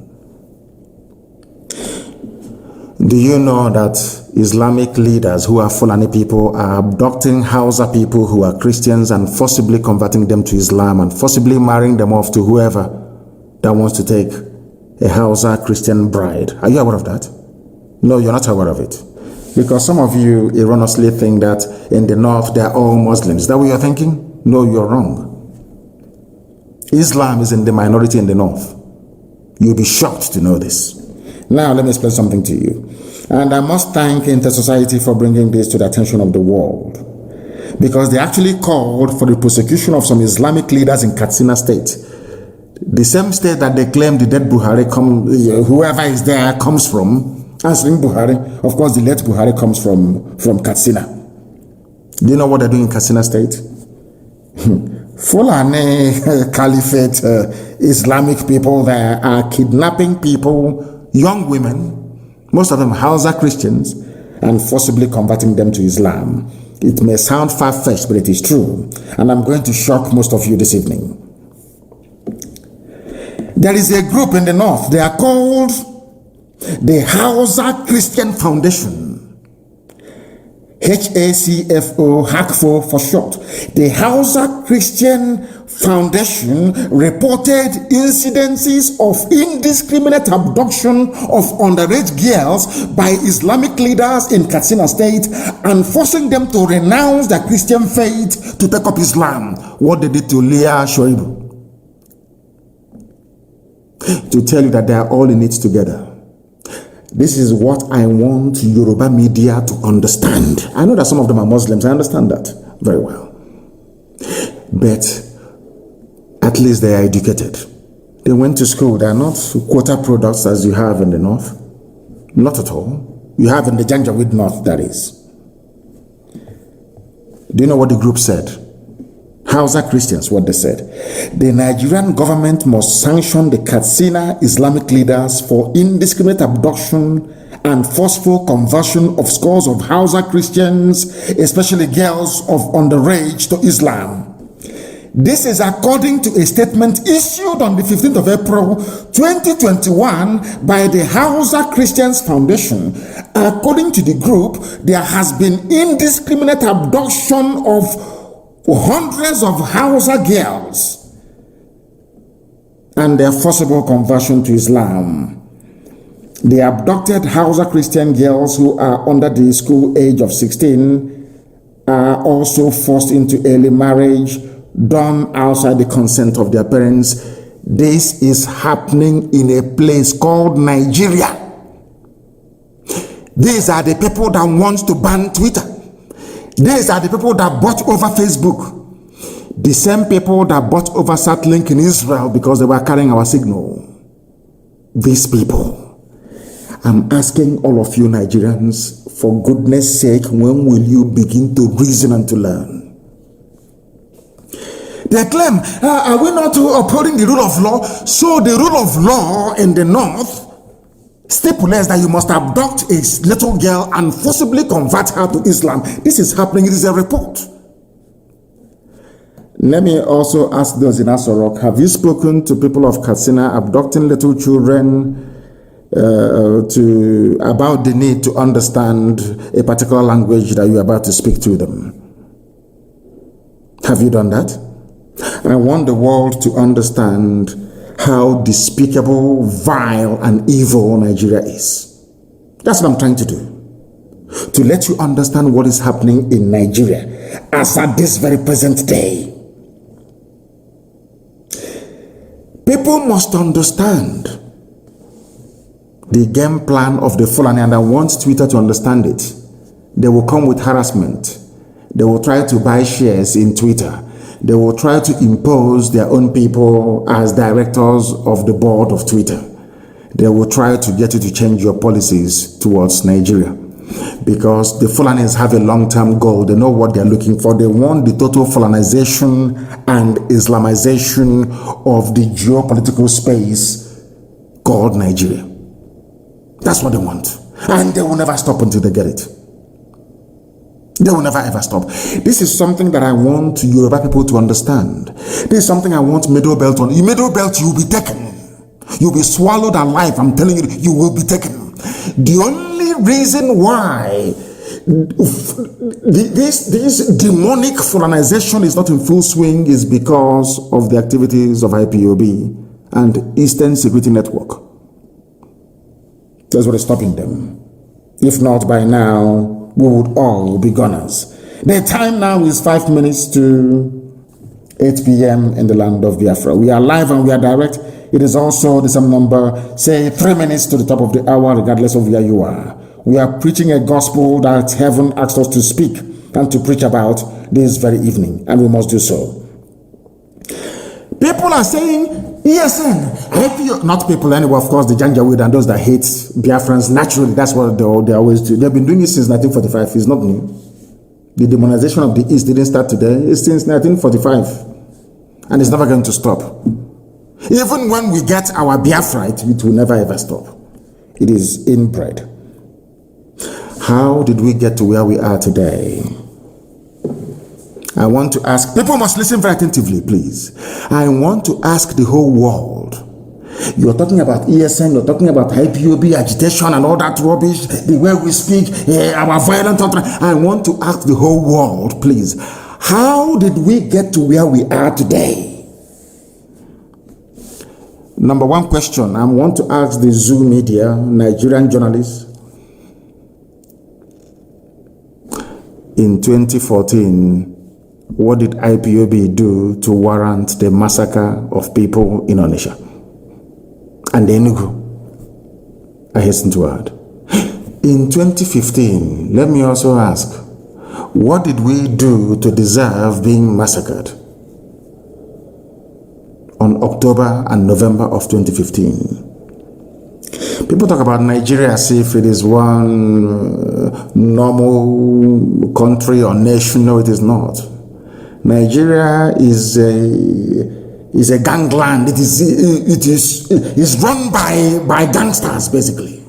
Do you know that Islamic leaders who are Fulani people are abducting Hausa people who are Christians and forcibly converting them to Islam and forcibly marrying them off to whoever that wants to take a Hausa Christian bride? Are you aware of that? No, you're not aware of it. Because some of you erroneously think that in the north they are all Muslims. Is that what you're thinking? No, you're wrong. Islam is in the minority in the north. You'll be shocked to know this. Now, let me explain something to you. And I must thank Inter-Society for bringing this to the attention of the world. Because they actually called for the prosecution of some Islamic leaders in Katsina State. The same state that they claim the dead Buhari, whoever is there, comes from. Answering Buhari, of course, the late Buhari comes from Katsina. Do you know what they're doing in Katsina State? Fulani Caliphate Islamic people there are kidnapping people, young women, most of them Hausa Christians, and forcibly converting them to Islam. It may sound far-fetched, but it is true. And I'm going to shock most of you this evening. There is a group in the north. They are called the Hausa Christian Foundation. HACFO, HACFO for short. The Hausa Christian Foundation reported incidences of indiscriminate abduction of underage girls by Islamic leaders in Katsina State and forcing them to renounce their Christian faith to take up Islam. What they did to Leah Shoibu. To tell you that they are all in it together. This is what I want Yoruba media to understand. I know that some of them are Muslims. I understand that very well. But at least they are educated. They went to school. They are not quota products as you have in the north. Not at all. You have in the Janjaweed north, that is. Do you know what the group said? Hausa Christians, what they said. The Nigerian government must sanction the Katsina Islamic leaders for indiscriminate abduction and forceful conversion of scores of Hausa Christians, especially girls of underage, to Islam. This is according to a statement issued on the 15th of April 2021 by the Hausa Christians Foundation. According to the group, there has been indiscriminate abduction of hundreds of Hausa girls and their forcible conversion to Islam. The abducted Hausa Christian girls who are under the school age of 16 are also forced into early marriage done outside the consent of their parents. This is happening in a place called Nigeria. These are the people that want to ban Twitter. These are the people that bought over Facebook. The same people that bought over Satlink in Israel because they were carrying our signal. These people. I'm asking all of you Nigerians, for goodness sake, when will you begin to reason and to learn? They claim, are we not upholding the rule of law? So the rule of law in the north stipulates that you must abduct a little girl and forcibly convert her to Islam. This is happening. It is a report. Let me also ask those in Asorok, have you spoken to people of Katsina abducting little children about the need to understand a particular language that you're about to speak to them? Have you done that? I want the world to understand how despicable, vile, and evil Nigeria is. That's what I'm trying to do. To let you understand what is happening in Nigeria as at this very present day. People must understand the game plan of the Fulani, and I want Twitter to understand it. They will come with harassment. They will try to buy shares in Twitter. They will try to impose their own people as directors of the board of Twitter. They will try to get you to change your policies towards Nigeria. Because the Fulanis have a long-term goal. They know what they're looking for. They want the total Fulanization and Islamization of the geopolitical space called Nigeria. That's what they want. And they will never stop until they get it. They will never ever stop. This is something that I want Yoruba people to understand. This is something I want Middle Belt on. In Middle Belt, you will be taken. You'll be swallowed alive. I'm telling you, you will be taken. The only reason why this demonic Fulanization is not in full swing is because of the activities of IPOB and Eastern Security Network. That's what is stopping them. If not, by now, we would all be gunners. The time now is 5 minutes to 8 p.m. in the land of Biafra. We are live and we are direct. It is also the same number, say 3 minutes to the top of the hour, regardless of where you are. We are preaching a gospel that heaven asked us to speak and to preach about this very evening, and we must do so. People are saying, ESN, not people anyway, of course, the Janjaweed and those that hate Biafrans, naturally, that's what they always do. They've been doing it since 1945. It's not new. The demonization of the East didn't start today. It's since 1945. And it's never going to stop. Even when we get our Biafra, it will never ever stop. It is inbred. How did we get to where we are today? I want to ask, people must listen very attentively, please. I want to ask the whole world. You're talking about ESN, you're talking about IPOB agitation and all that rubbish, the way we speak, our violent utterance. I want to ask the whole world, please. How did we get to where we are today? Number one question, I want to ask the Zoo media, Nigerian journalists. In 2014, what did IPOB do to warrant the massacre of people in Onitsha and Enugu? I hasten to add. In 2015, let me also ask, what did we do to deserve being massacred on October and November of 2015? People talk about Nigeria as if it is one normal country or nation. No, it is not. Nigeria is a gangland. It is run by gangsters, basically.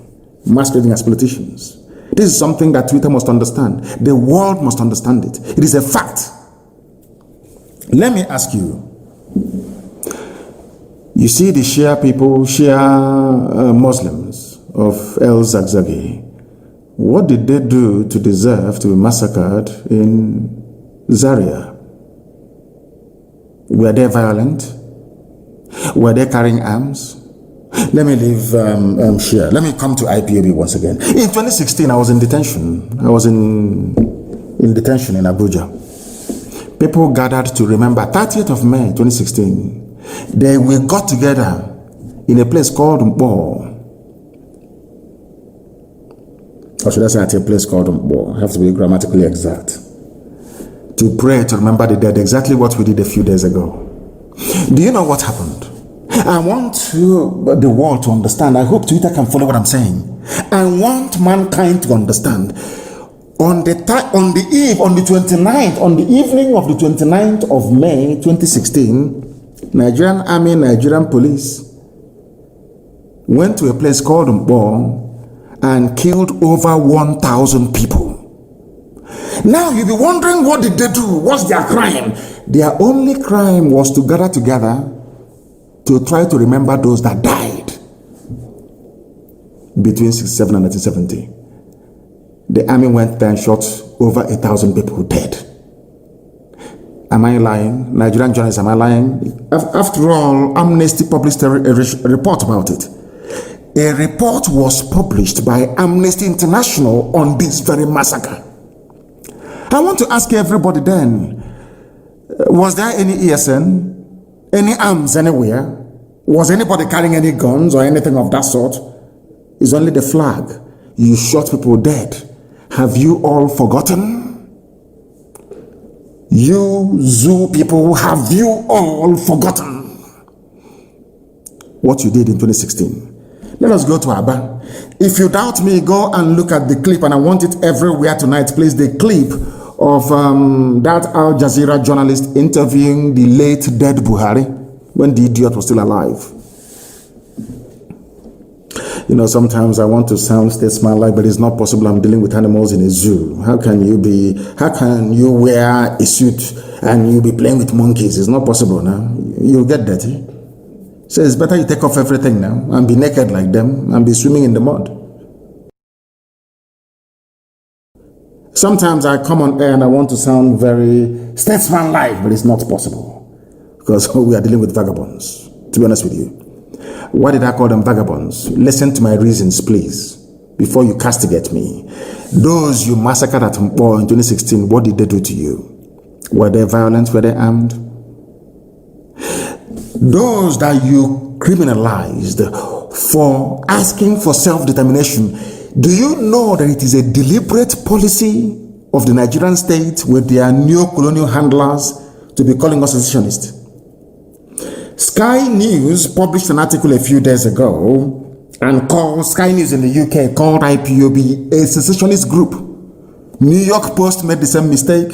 masquerading as politicians. This is something that Twitter must understand. The world must understand it. It is a fact. Let me ask you. You see the Shia people, Shia Muslims of El Zagzagi. What did they do to deserve to be massacred in Zaria? Were they violent? Were they carrying arms? Let me leave Shia. Let me come to IPOB once again. In 2016, I was in detention. I was in detention in Abuja. People gathered to remember 30th of May 2016. We got together in a place called Mbo. Or should I say at a place called Mbo? I have to be grammatically exact. To pray, to remember the dead, exactly what we did a few days ago. Do you know what happened? I want the world to understand. I hope Twitter can follow what I'm saying. I want mankind to understand. On the evening of the 29th of May 2016, Nigerian Army, Nigerian Police went to a place called Mbo and killed over 1,000 people. Now you'll be wondering, what did they do? What's their crime? Their only crime was to gather together to try to remember those that died between 1967 and 1970. The army went there and shot over 1,000 people dead. Am I lying? Nigerian journalists, am I lying? After all, Amnesty published a report about it. A report was published by Amnesty International on this very massacre. I want to ask everybody then, was there any ESN, any arms anywhere? Was anybody carrying any guns or anything of that sort? It's only the flag. You shot people dead. Have you all forgotten? You zoo people, have you all forgotten what you did in 2016? Let us go to Aba. If you doubt me, go and look at the clip, and I want it everywhere tonight, please. The clip of that Al Jazeera journalist interviewing the late dead Buhari when the idiot was still alive. You know, sometimes I want to sound statesman-like, but it's not possible. I'm dealing with animals in a zoo. How can you wear a suit and you be playing with monkeys? It's not possible now. You'll get dirty. So it's better you take off everything now and be naked like them and be swimming in the mud. Sometimes I come on air and I want to sound very statesman-like, but it's not possible because we are dealing with vagabonds, to be honest with you. Why did I call them vagabonds? Listen to my reasons, please, before you castigate me. Those you massacred at Mbo in 2016, what did they do to you? Were they violent? Were they armed? Those that you criminalized for asking for self-determination, do you know that it is a deliberate policy of the Nigerian state with their neo-colonial handlers to be calling us secessionists? Sky News published an article a few days ago and called Sky News in the UK called IPOB a secessionist group. New York Post made the same mistake.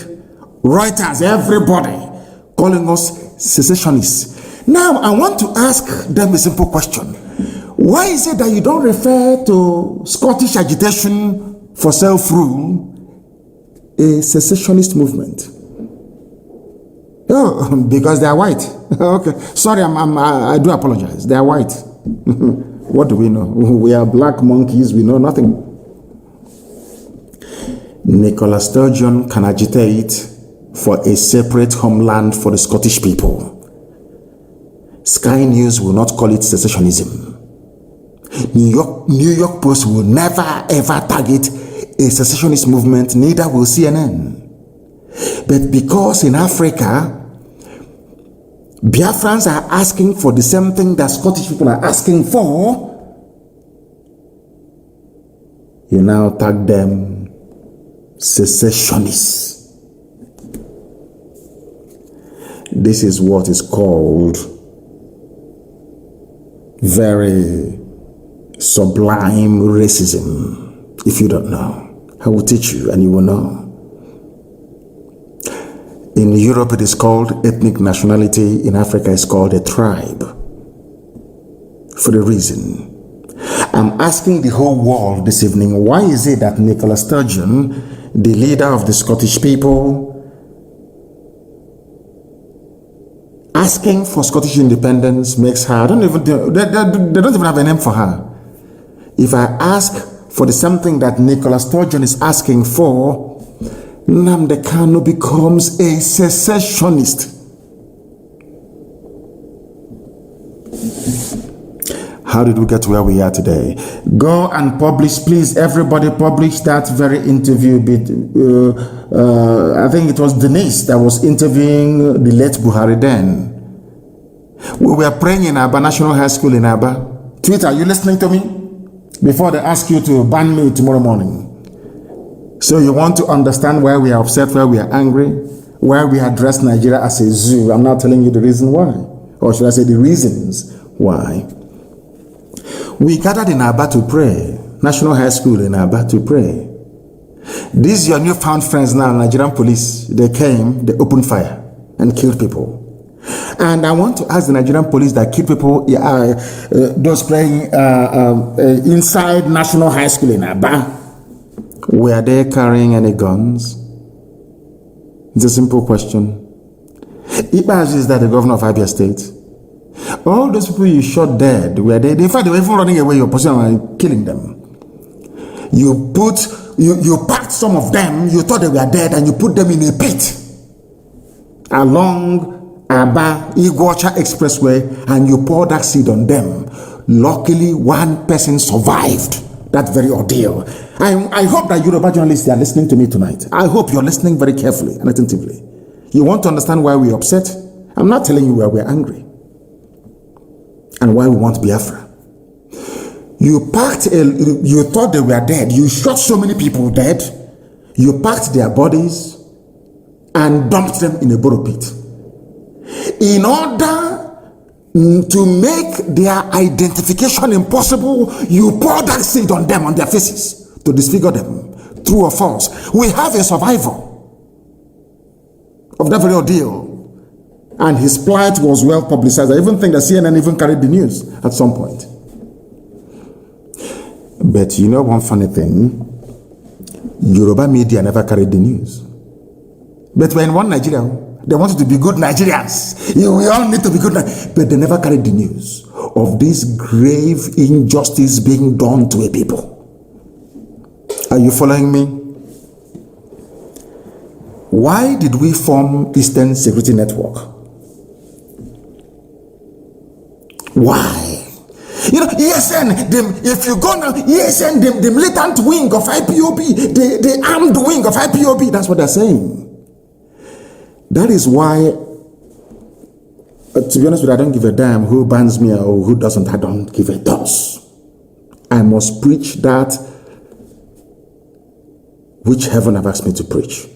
Reuters, everybody calling us secessionists. Now I want to ask them a simple question. Why is it that you don't refer to Scottish agitation for self-rule a secessionist movement? Oh, because they are white. Okay, sorry, I do apologize. They are white. What do we know? We are black monkeys. We know nothing. Nicola Sturgeon can agitate for a separate homeland for the Scottish people. Sky News will not call it secessionism. New York Post will never ever target a secessionist movement. Neither will CNN. But because in Africa, Biafrans are asking for the same thing that Scottish people are asking for, you now tag them secessionists. This is what is called very sublime racism. If you don't know, I will teach you and you will know. In Europe, it is called ethnic nationality. In Africa, it's called a tribe. For the reason, I'm asking the whole world this evening, why is it that Nicola Sturgeon, the leader of the Scottish people, asking for Scottish independence makes her, they don't even have a name for her. If I ask for the something that Nicola Sturgeon is asking for, Nnamdi Kanu becomes a secessionist. How did we get to where we are today? Go and publish, please, everybody publish that very interview bit. I think it was Denise that was interviewing the late Buhari then. We were praying in Aba National High School in Aba. Twitter, are you listening to me? Before they ask you to ban me tomorrow morning. So you want to understand why we are upset, why we are angry, why we address Nigeria as a zoo. I'm not telling you the reason why. Or should I say the reasons why. We gathered in Aba to pray. National High School in Aba to pray. These your newfound friends now, Nigerian police, they came, they opened fire and killed people. And I want to ask the Nigerian police that killed people, those praying inside National High School in Aba, were they carrying any guns? It's a simple question. Ibaj is that the governor of Abia State. All those people you shot dead, were they? In fact, they were even running away your position and killing them. You packed some of them, you thought they were dead, and you put them in a pit along Aba Iguacha Expressway, and you poured that seed on them. Luckily, one person survived that very ordeal. I hope that Yoruba journalists are listening to me tonight. I hope you're listening very carefully and attentively. You want to understand why we're upset? I'm not telling you why we're angry and why we want Biafra. You thought they were dead. You shot so many people dead. You packed their bodies and dumped them in a borrow pit. In order to make their identification impossible, you pour that seed on them, on their faces, to disfigure them, true or false. We have a survivor of that very ordeal. And his plight was well publicized. I even think that CNN even carried the news at some point. But you know one funny thing? Yoruba media never carried the news. But we're in one Nigeria. They wanted to be good Nigerians. We all need to be good. But they never carried the news of this grave injustice being done to a people. Are you following me? Why did we form Eastern Security Network? Why? You know, ESN, if you go now, ESN, the militant wing of IPOB, the armed wing of IPOB, that's what they're saying. That is why, to be honest with you, I don't give a damn who bans me or who doesn't. I don't give a toss. I must preach that which heaven have asked me to preach.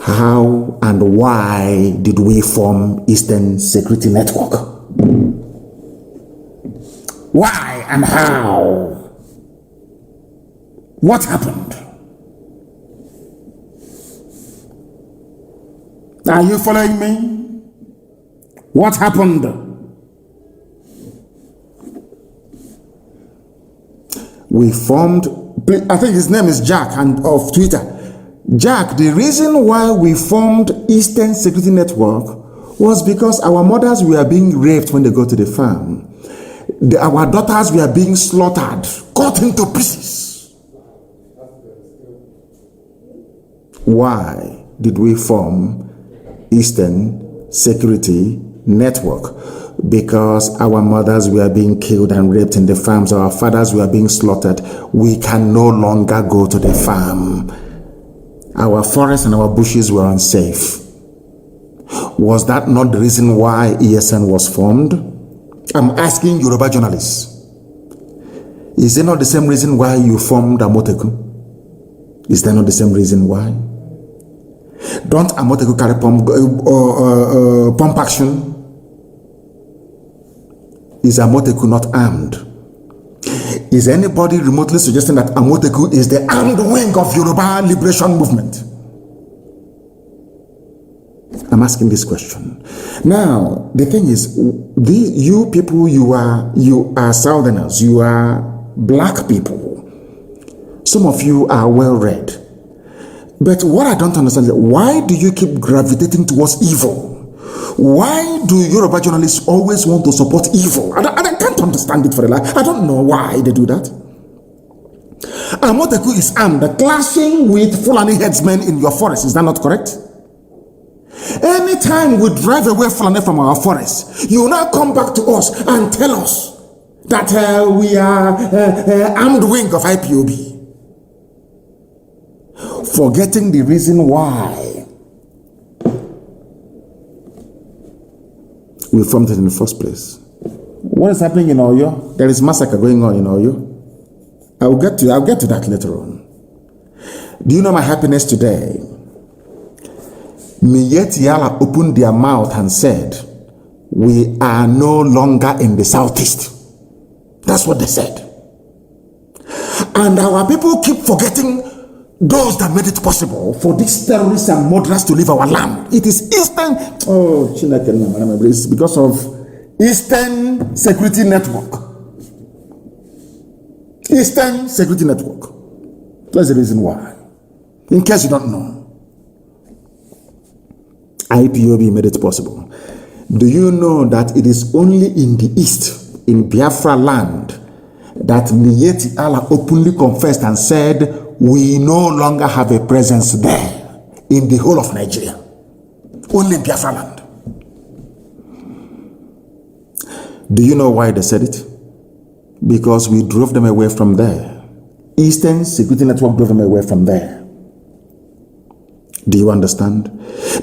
How and why did we form Eastern Security Network? Why and how? What happened? Are you following me? What happened? We formed, I think his name is Jack and of Twitter. Jack, the reason why we formed Eastern Security Network was because our mothers were being raped when they go to the farm. Our daughters were being slaughtered, cut into pieces. Why did we form Eastern Security Network? Because our mothers were being killed and raped in the farms, our fathers were being slaughtered. We can no longer go to the farm. Our forests and our bushes were unsafe. Was that not the reason why ESN was formed? I'm asking Yoruba journalists. Is there not the same reason why you formed Amoteku? Is there not the same reason why? Don't Amoteku carry pump action? Is Amoteku not armed? Is anybody remotely suggesting that Amoteku is the armed wing of Yoruba liberation movement? I'm I'm asking this question. Now, the thing is, you people, you are Southerners, you are black people. Some of you are well read. But what I don't understand is, why do you keep gravitating towards evil? Why do Yoruba journalists always want to support evil? I can't understand it for a life. I don't know why they do that. Amoteku is armed, clashing with Fulani headsmen in your forest. Is that not correct? Anytime we drive away Fulani from our forest, you now come back to us and tell us that we are armed wing of IPOB. Forgetting the reason why we formed it in the first place. What is happening in Oyo? There is massacre going on in Oyo. I'll get to that later on. Do you know my happiness today? Miyetti Allah opened their mouth and said, we are no longer in the southeast. That's what they said. And our people keep forgetting those that made it possible for these terrorists and murderers to leave our land. It is Eastern, it's because of Eastern Security Network. Eastern Security Network. That's the reason why. In case you don't know, IPOB made it possible. Do you know that it is only in the East, in Biafra land, that Miyetti Allah openly confessed and said, we no longer have a presence there in the whole of Nigeria. Only in Biafra land. Do you know why they said it? Because we drove them away from there. Eastern Security Network drove them away from there. Do you understand?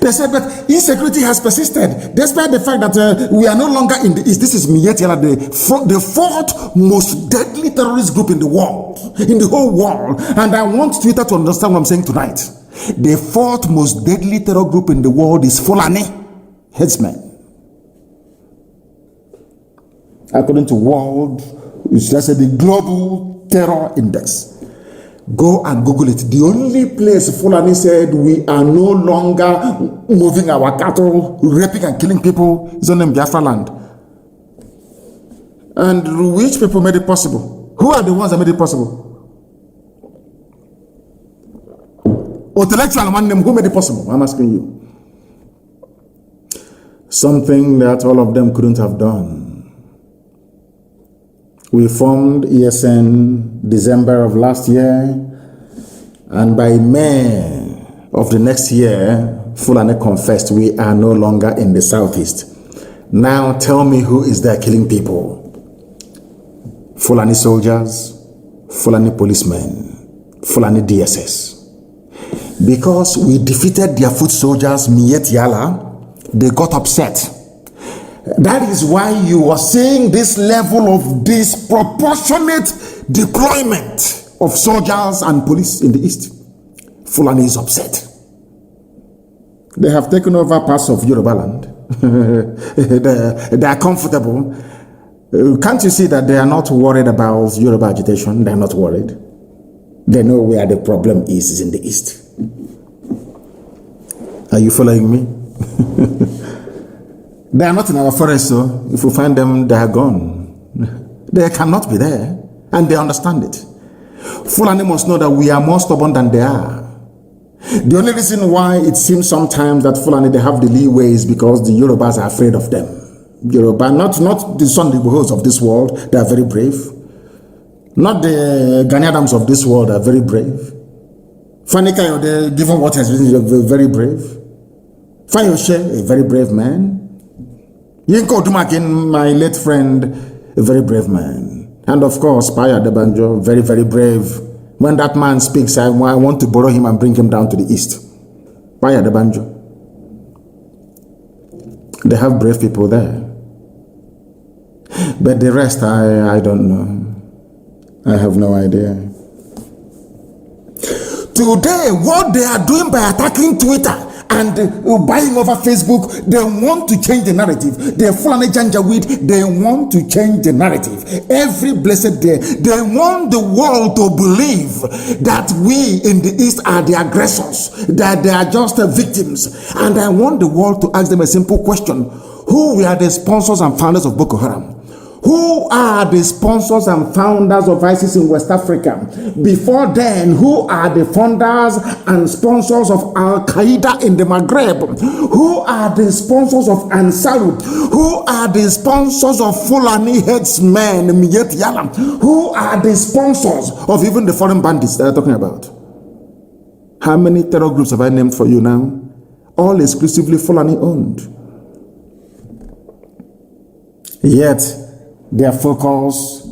They said, but insecurity has persisted, despite the fact that we are no longer in the East. This is Miyetti Allah, the fourth most deadly terrorist group in the world, in the whole world. And I want Twitter to understand what I'm saying tonight. The fourth most deadly terror group in the world is Fulani headsmen. According to the Global Terror Index. Go and Google it. The only place Fulani said we are no longer moving our cattle, raping and killing people is on Biafra land. And which people made it possible? Who are the ones that made it possible? Intellectual man, who made it possible? I'm asking you. Something that all of them couldn't have done. We formed ESN December of last year, and by May of the next year, Fulani confessed we are no longer in the southeast. Now tell me who is there killing people? Fulani soldiers, Fulani policemen, Fulani DSS. Because we defeated their foot soldiers, Miyetti Allah, they got upset. That is why you are seeing this level of disproportionate deployment of soldiers and police in the East. Fulani is upset. They have taken over parts of Yoruba land. they are comfortable. Can't you see that they are not worried about Yoruba agitation? They are not worried. They know where the problem is in the East. Are you following me? They are not in our forest, so if we find them, they are gone. They cannot be there, and they understand it. Fulani must know that we are more stubborn than they are. The only reason why it seems sometimes that Fulani, they have the leeway is because the Yorubas are afraid of them. Yoruba, not the Sunday Igbohos of this world, they are very brave. Not the Ghanaians of this world are very brave. Fani Kayode, given what has been, very brave. Fayoshe, a very brave man. Yinko Dumakin, my late friend, a very brave man. And of course, Paya Debanjo, very, very brave. When that man speaks, I want to borrow him and bring him down to the East. Paya Debanjo. They have brave people there. But the rest, I don't know. I have no idea. Today, what they are doing by attacking Twitter and buying over Facebook. They want to change the narrative. The Fulani Janjaweed, they want to change the narrative. Every blessed day, they want the world to believe that we in the East are the aggressors, that they are just victims. And I want the world to ask them a simple question. Who were the sponsors and founders of Boko Haram? Who are the sponsors and founders of ISIS in West Africa? Before then, who are the founders and sponsors of Al-Qaeda in the Maghreb? Who are the sponsors of Ansarud? Who are the sponsors of Fulani headsmen, Miyet Yalam? Who are the sponsors of even the foreign bandits that I'm talking about? How many terror groups have I named for you now? All exclusively Fulani owned. Yet, their focus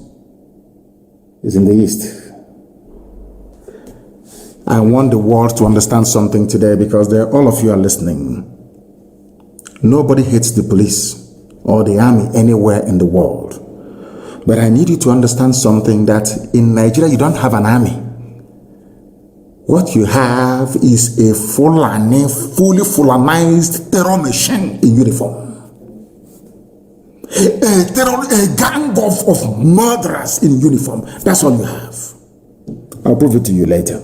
is in the East. I want the world to understand something today, because all of you are listening. Nobody hates the police or the army anywhere in the world. But I need you to understand something, that in Nigeria you don't have an army. What you have is a fully Fulanized terror machine in uniform. A gang of murderers in uniform. That's all you have. I'll prove it to you later.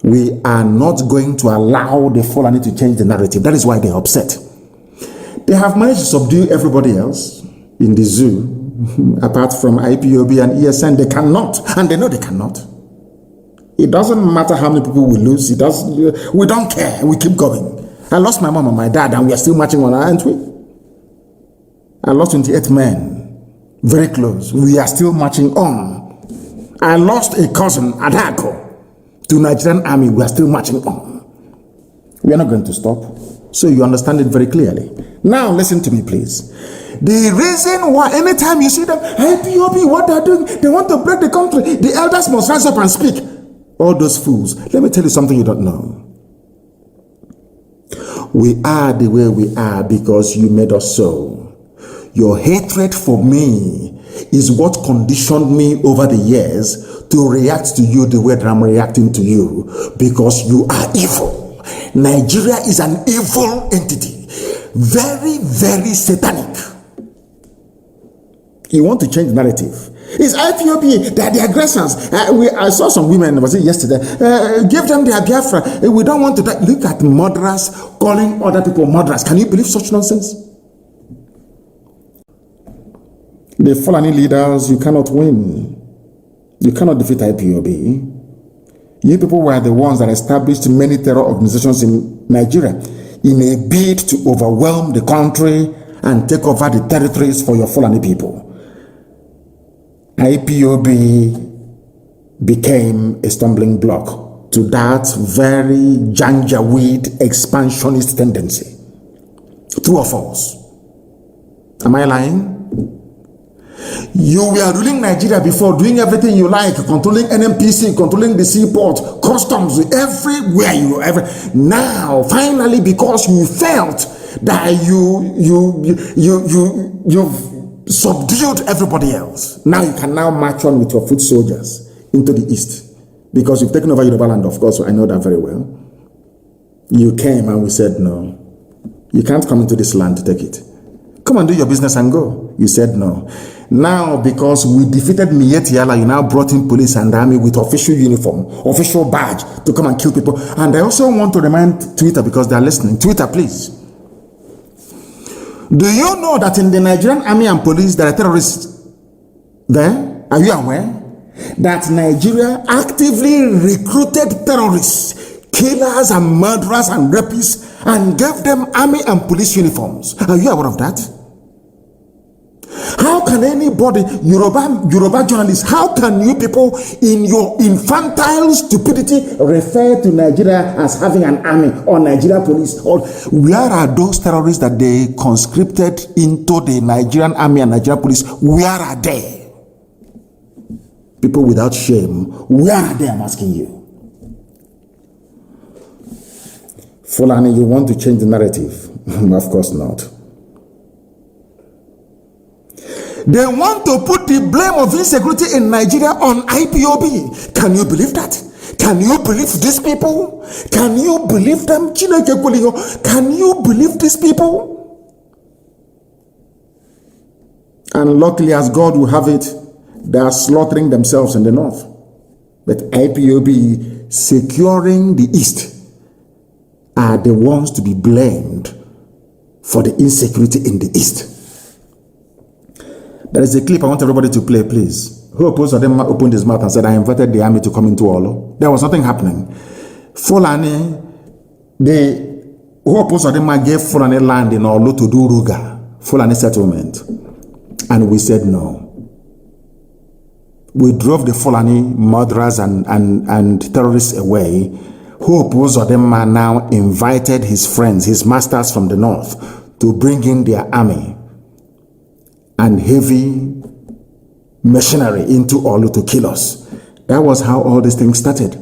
We are not going to allow the Fulani to change the narrative. That is why they're upset. They have managed to subdue everybody else in the zoo, apart from IPOB and ESN. They cannot, and they know they cannot. It doesn't matter how many people we lose. We don't care. We keep going. I lost my mom and my dad, and we are still marching on, aren't we? I lost 28 men, very close. We are still marching on. I lost a cousin, Adako, to Nigerian army. We are still marching on. We are not going to stop. So you understand it very clearly. Now listen to me, please. The reason why anytime you see them, IPOB, what they're doing, they want to break the country. The elders must rise up and speak. All those fools. Let me tell you something you don't know. We are the way we are because you made us so. Your hatred for me is what conditioned me over the years to react to you the way that I'm reacting to you, because you are evil. Nigeria is an evil entity. Very, very satanic. You want to change the narrative. It's IPOB, they are the aggressors. I saw some women, was it yesterday? Give them their Biafra. We don't want to die. Look at murderers calling other people murderers. Can you believe such nonsense? The Fulani leaders, you cannot win. You cannot defeat IPOB. You people were the ones that established many terror organizations in Nigeria in a bid to overwhelm the country and take over the territories for your Fulani people. IPOB became a stumbling block to that very Janjaweed expansionist tendency. True or false? Am I lying? You were ruling Nigeria before, doing everything you like, controlling NMPC, controlling the seaport, customs, everywhere you ever. Now, finally, because you felt that you've subdued everybody else, now you can now march on with your foot soldiers into the East, because you've taken over Yoruba land. Of course, I know that very well. You came and we said, no, you can't come into this land to take it. Come and do your business and go. You said no. Now, because we defeated Miyet Yala, you now brought in police and army with official uniform, official badge to come and kill people. And I also want to remind Twitter, because they are listening. Twitter, please. Do you know that in the Nigerian army and police there are terrorists there? Are you aware that Nigeria actively recruited terrorists, killers and murderers and rapists, and gave them army and police uniforms? Are you aware of that? How can anybody, Yoruba journalists, how can you people in your infantile stupidity refer to Nigeria as having an army or Nigeria police? Or where are those terrorists that they conscripted into the Nigerian army and Nigeria police? Where are they? People without shame, where are they? I'm asking you. Fulani, you want to change the narrative? Of course not. They want to put the blame of insecurity in Nigeria on IPOB. Can you believe that? Can you believe these people? Can you believe them? Can you believe these people? And luckily, as God will have it, they are slaughtering themselves in the north. But IPOB securing the east are the ones to be blamed for the insecurity in the east. There is a clip I want everybody to play, please. Who opposed them opened his mouth and said, I invited the army to come into Olo. There was nothing happening. Fulani, who opposed them gave Fulani land in Olo to do Ruga, Fulani settlement. And we said no. We drove the Fulani murderers and terrorists away. Who opposed them now invited his friends, his masters from the north, to bring in their army and heavy machinery into Olu to kill us. That was how all these things started.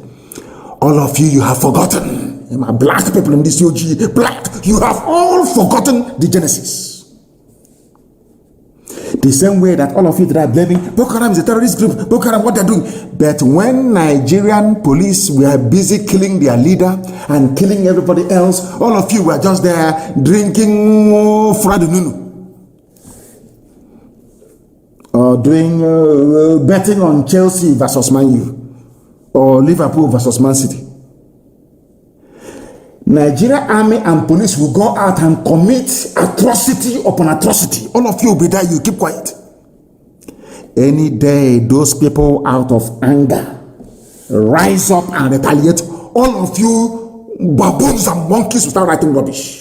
All of you have forgotten. My black people in this UG, black, you have all forgotten the Genesis. The same way that all of you that are blaming Boko Haram is a terrorist group, Boko Haram, what they're doing. But when Nigerian police were busy killing their leader and killing everybody else, all of you were just there drinking Friday Nunu. Or doing betting on Chelsea versus Man U, or Liverpool versus Man City. Nigeria army and police will go out and commit atrocity upon atrocity. All of you will be there, you keep quiet. Any day those people out of anger rise up and retaliate, all of you baboons and monkeys will start writing rubbish.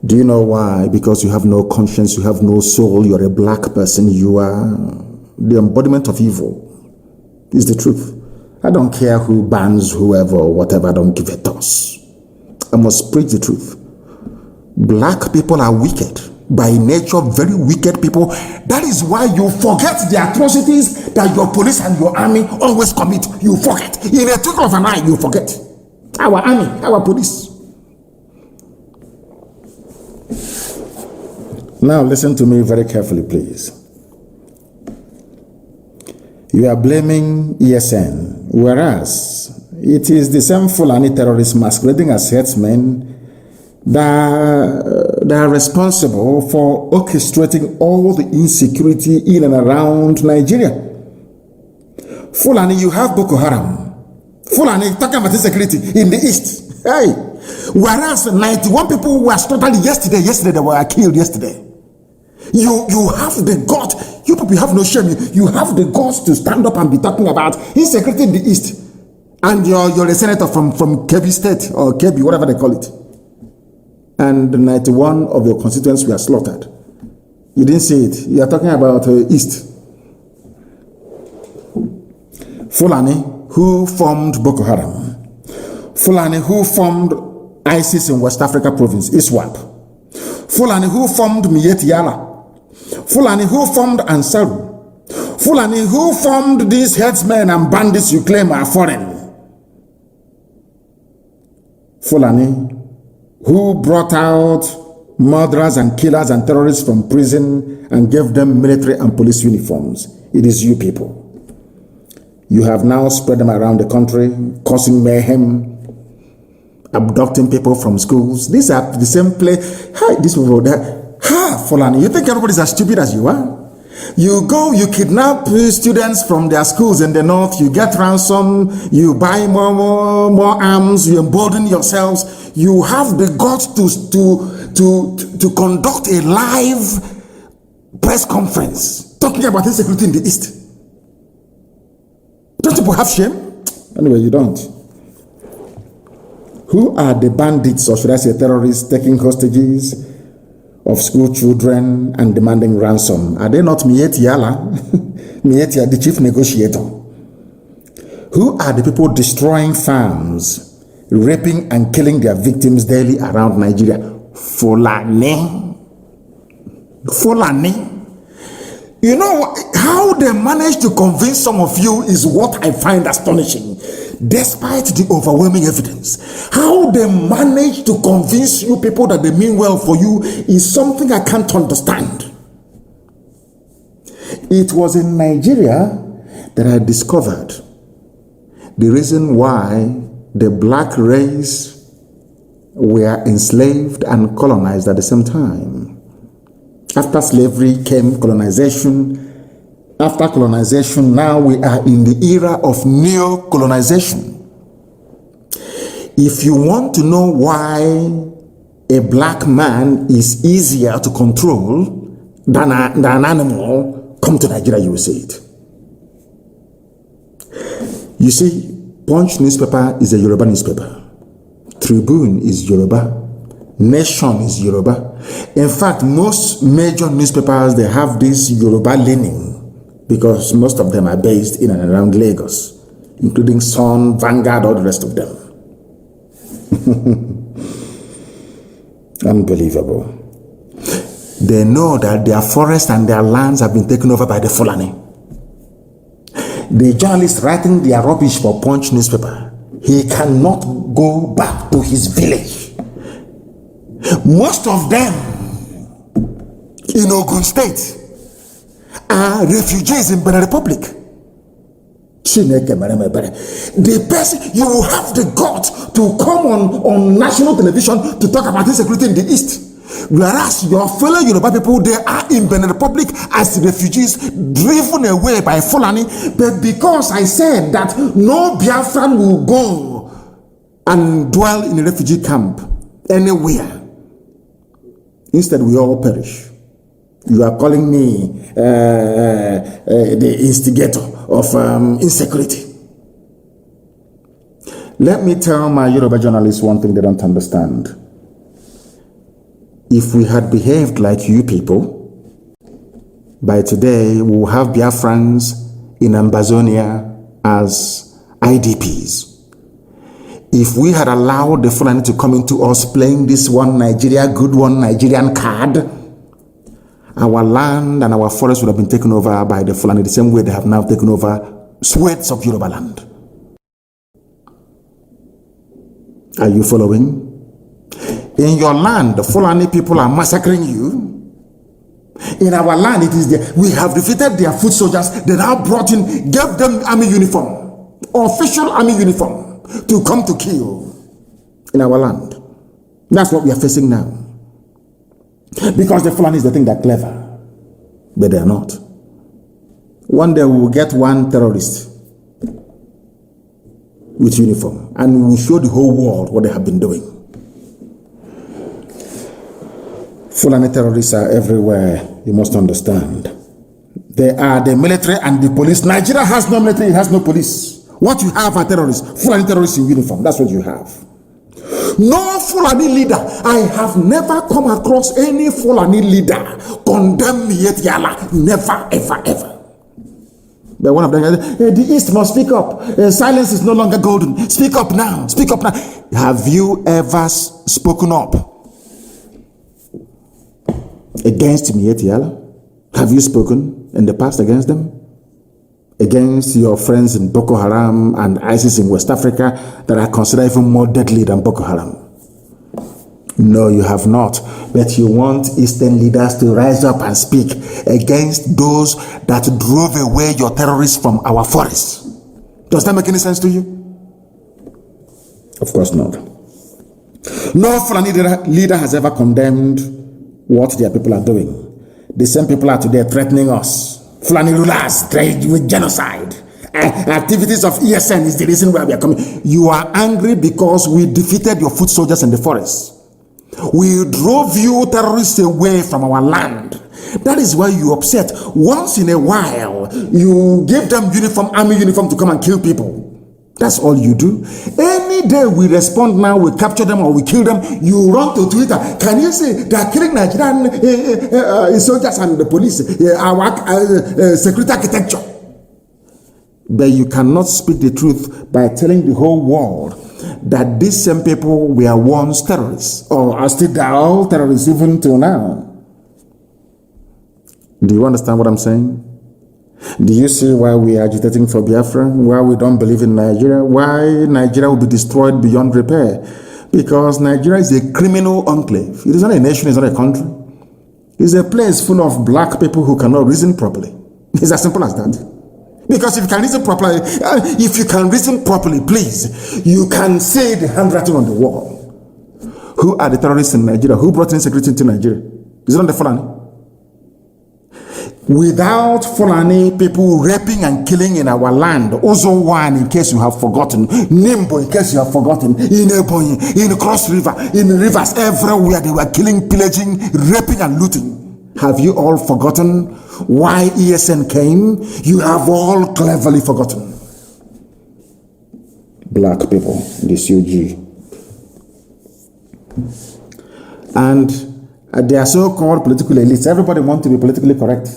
Do you know why? Because you have no conscience, you have no soul, you're a black person, you are the embodiment of evil. Is the truth. I don't care who bans whoever or whatever, I don't give a toss. I must preach the truth. Black people are wicked. By nature, very wicked people. That is why you forget the atrocities that your police and your army always commit. You forget. In a twinkle of an eye, you forget. Our army, our police. Now listen to me very carefully, please. You are blaming ESN, whereas it is the same Fulani terrorists masquerading as headsmen that are responsible for orchestrating all the insecurity in and around Nigeria. Fulani, you have Boko Haram. Fulani, talking about insecurity in the east. Hey, whereas 91 people were slaughtered yesterday they were killed yesterday. You have the guts. You people have no shame. You have the guts to stand up and be talking about insecurity in the east. And you're a senator from Kebbi State or Kebbi, whatever they call it. And 91 of your constituents were slaughtered. You didn't see it. You are talking about east. Fulani, who formed Boko Haram. Fulani, who formed ISIS in West Africa province, ISWAP. Fulani, who formed Miyetti Allah. Fulani, who formed Ansaru. Fulani, who formed these headsmen and bandits you claim are foreign. Fulani, who brought out murderers and killers and terrorists from prison and gave them military and police uniforms. It is you people. You have now spread them around the country, causing mayhem, abducting people from schools. These are the same place. Hi, these people there. Ha, Fulani, you think everybody's as stupid as you are? You go, you kidnap students from their schools in the north, you get ransom, you buy more arms, you embolden yourselves. You have the guts to conduct a live press conference talking about insecurity in the east. Don't people have shame? Anyway, you don't. Who are the bandits, or should I say terrorists, taking hostages of school children and demanding ransom? Are they not Miyetti Allah? Miyetti, the chief negotiator. Who are the people destroying farms, raping and killing their victims daily around Nigeria? Fulani. Fulani. You know, how they manage to convince some of you is what I find astonishing. Despite the overwhelming evidence, how they manage to convince you people that they mean well for you is something I can't understand. It was in Nigeria that I discovered the reason why the black race were enslaved and colonized at the same time. After slavery came colonization. After colonization, now we are in the era of neo-colonization. If you want to know why a black man is easier to control than an animal, come to Nigeria, you will see it. You see, Punch newspaper is a Yoruba newspaper. Tribune is Yoruba. Nation is Yoruba. In fact, most major newspapers, they have this Yoruba leaning because most of them are based in and around Lagos, including Sun, Vanguard, all the rest of them. Unbelievable. They know that their forests and their lands have been taken over by the Fulani. The journalist writing their rubbish for Punch newspaper, he cannot go back to his village. Most of them in Ogun State are refugees in Benin Republic. The person, you will have the guts to come on national television to talk about insecurity in the East. Whereas your fellow Yoruba people, they are in Benin Republic as refugees driven away by Fulani. But because I said that no Biafran will go and dwell in a refugee camp anywhere, instead we all perish. You are calling me the instigator of insecurity. Let me tell my Yoruba journalists one thing they don't understand. If we had behaved like you people, by today we will have Biafrans in Ambazonia as IDPs. If we had allowed the Fulani to come into us playing this one Nigeria, good one Nigerian card, our land and our forests would have been taken over by the Fulani the same way they have now taken over swathes of Yoruba land. Are you following? In your land, the Fulani people are massacring you. In our land, it is there. We have defeated their foot soldiers. They now brought in, gave them army uniform, official army uniform, to come to kill in our land. That's what we are facing now. Because the Fulanis, they think they're clever, but they are not. One day we will get one terrorist with uniform, and we will show the whole world what they have been doing. Fulani terrorists are everywhere, you must understand. They are the military and the police. Nigeria has no military, it has no police. What you have are terrorists, Fulani terrorists in uniform. That's what you have. No Fulani leader. I have never come across any Fulani leader condemn me yet yala. Never, ever, ever. But one of them, the East must speak up. Silence is no longer golden. Speak up now. Speak up now. Have you ever spoken up against me yet yala? Have you spoken in the past against them? Against your friends in Boko Haram and ISIS in West Africa that are considered even more deadly than Boko Haram? No, you have not. But you want Eastern leaders to rise up and speak against those that drove away your terrorists from our forests. Does that make any sense to you? Of course not. No Fulani leader has ever condemned what their people are doing. The same people are today threatening us. Fulani rulers with genocide. Activities of ESN is the reason why we are coming. You are angry because we defeated your foot soldiers in the forest. We drove you terrorists away from our land. That is why you upset. Once in a while, you give them uniform, army uniform to come and kill people. That's all you do. Any day we respond now, we capture them or we kill them, you run to Twitter. Can you say they are killing Nigerian soldiers and the police, our security architecture? But you cannot speak the truth by telling the whole world that these same people were once terrorists, or are still all terrorists even till now. Do you understand what I'm saying? Do you see why we are agitating for Biafra? Why we don't believe in Nigeria? Why Nigeria will be destroyed beyond repair? Because Nigeria is a criminal enclave. It is not a nation, it's not a country. It's a place full of black people who cannot reason properly. It's as simple as that. Because if you can reason properly, please, you can see the handwriting on the wall. Who are the terrorists in Nigeria? Who brought insecurity into Nigeria? Is it not the Fulani? Without Fulani people raping and killing in our land, Ozo One, in case you have forgotten, Nimbo, in case you have forgotten, in Ebonyi, in Cross River, in rivers, everywhere they were killing, pillaging, raping and looting. Have you all forgotten why ESN came? You have all cleverly forgotten. Black people, the COG. And they are so-called political elites. Everybody wants to be politically correct.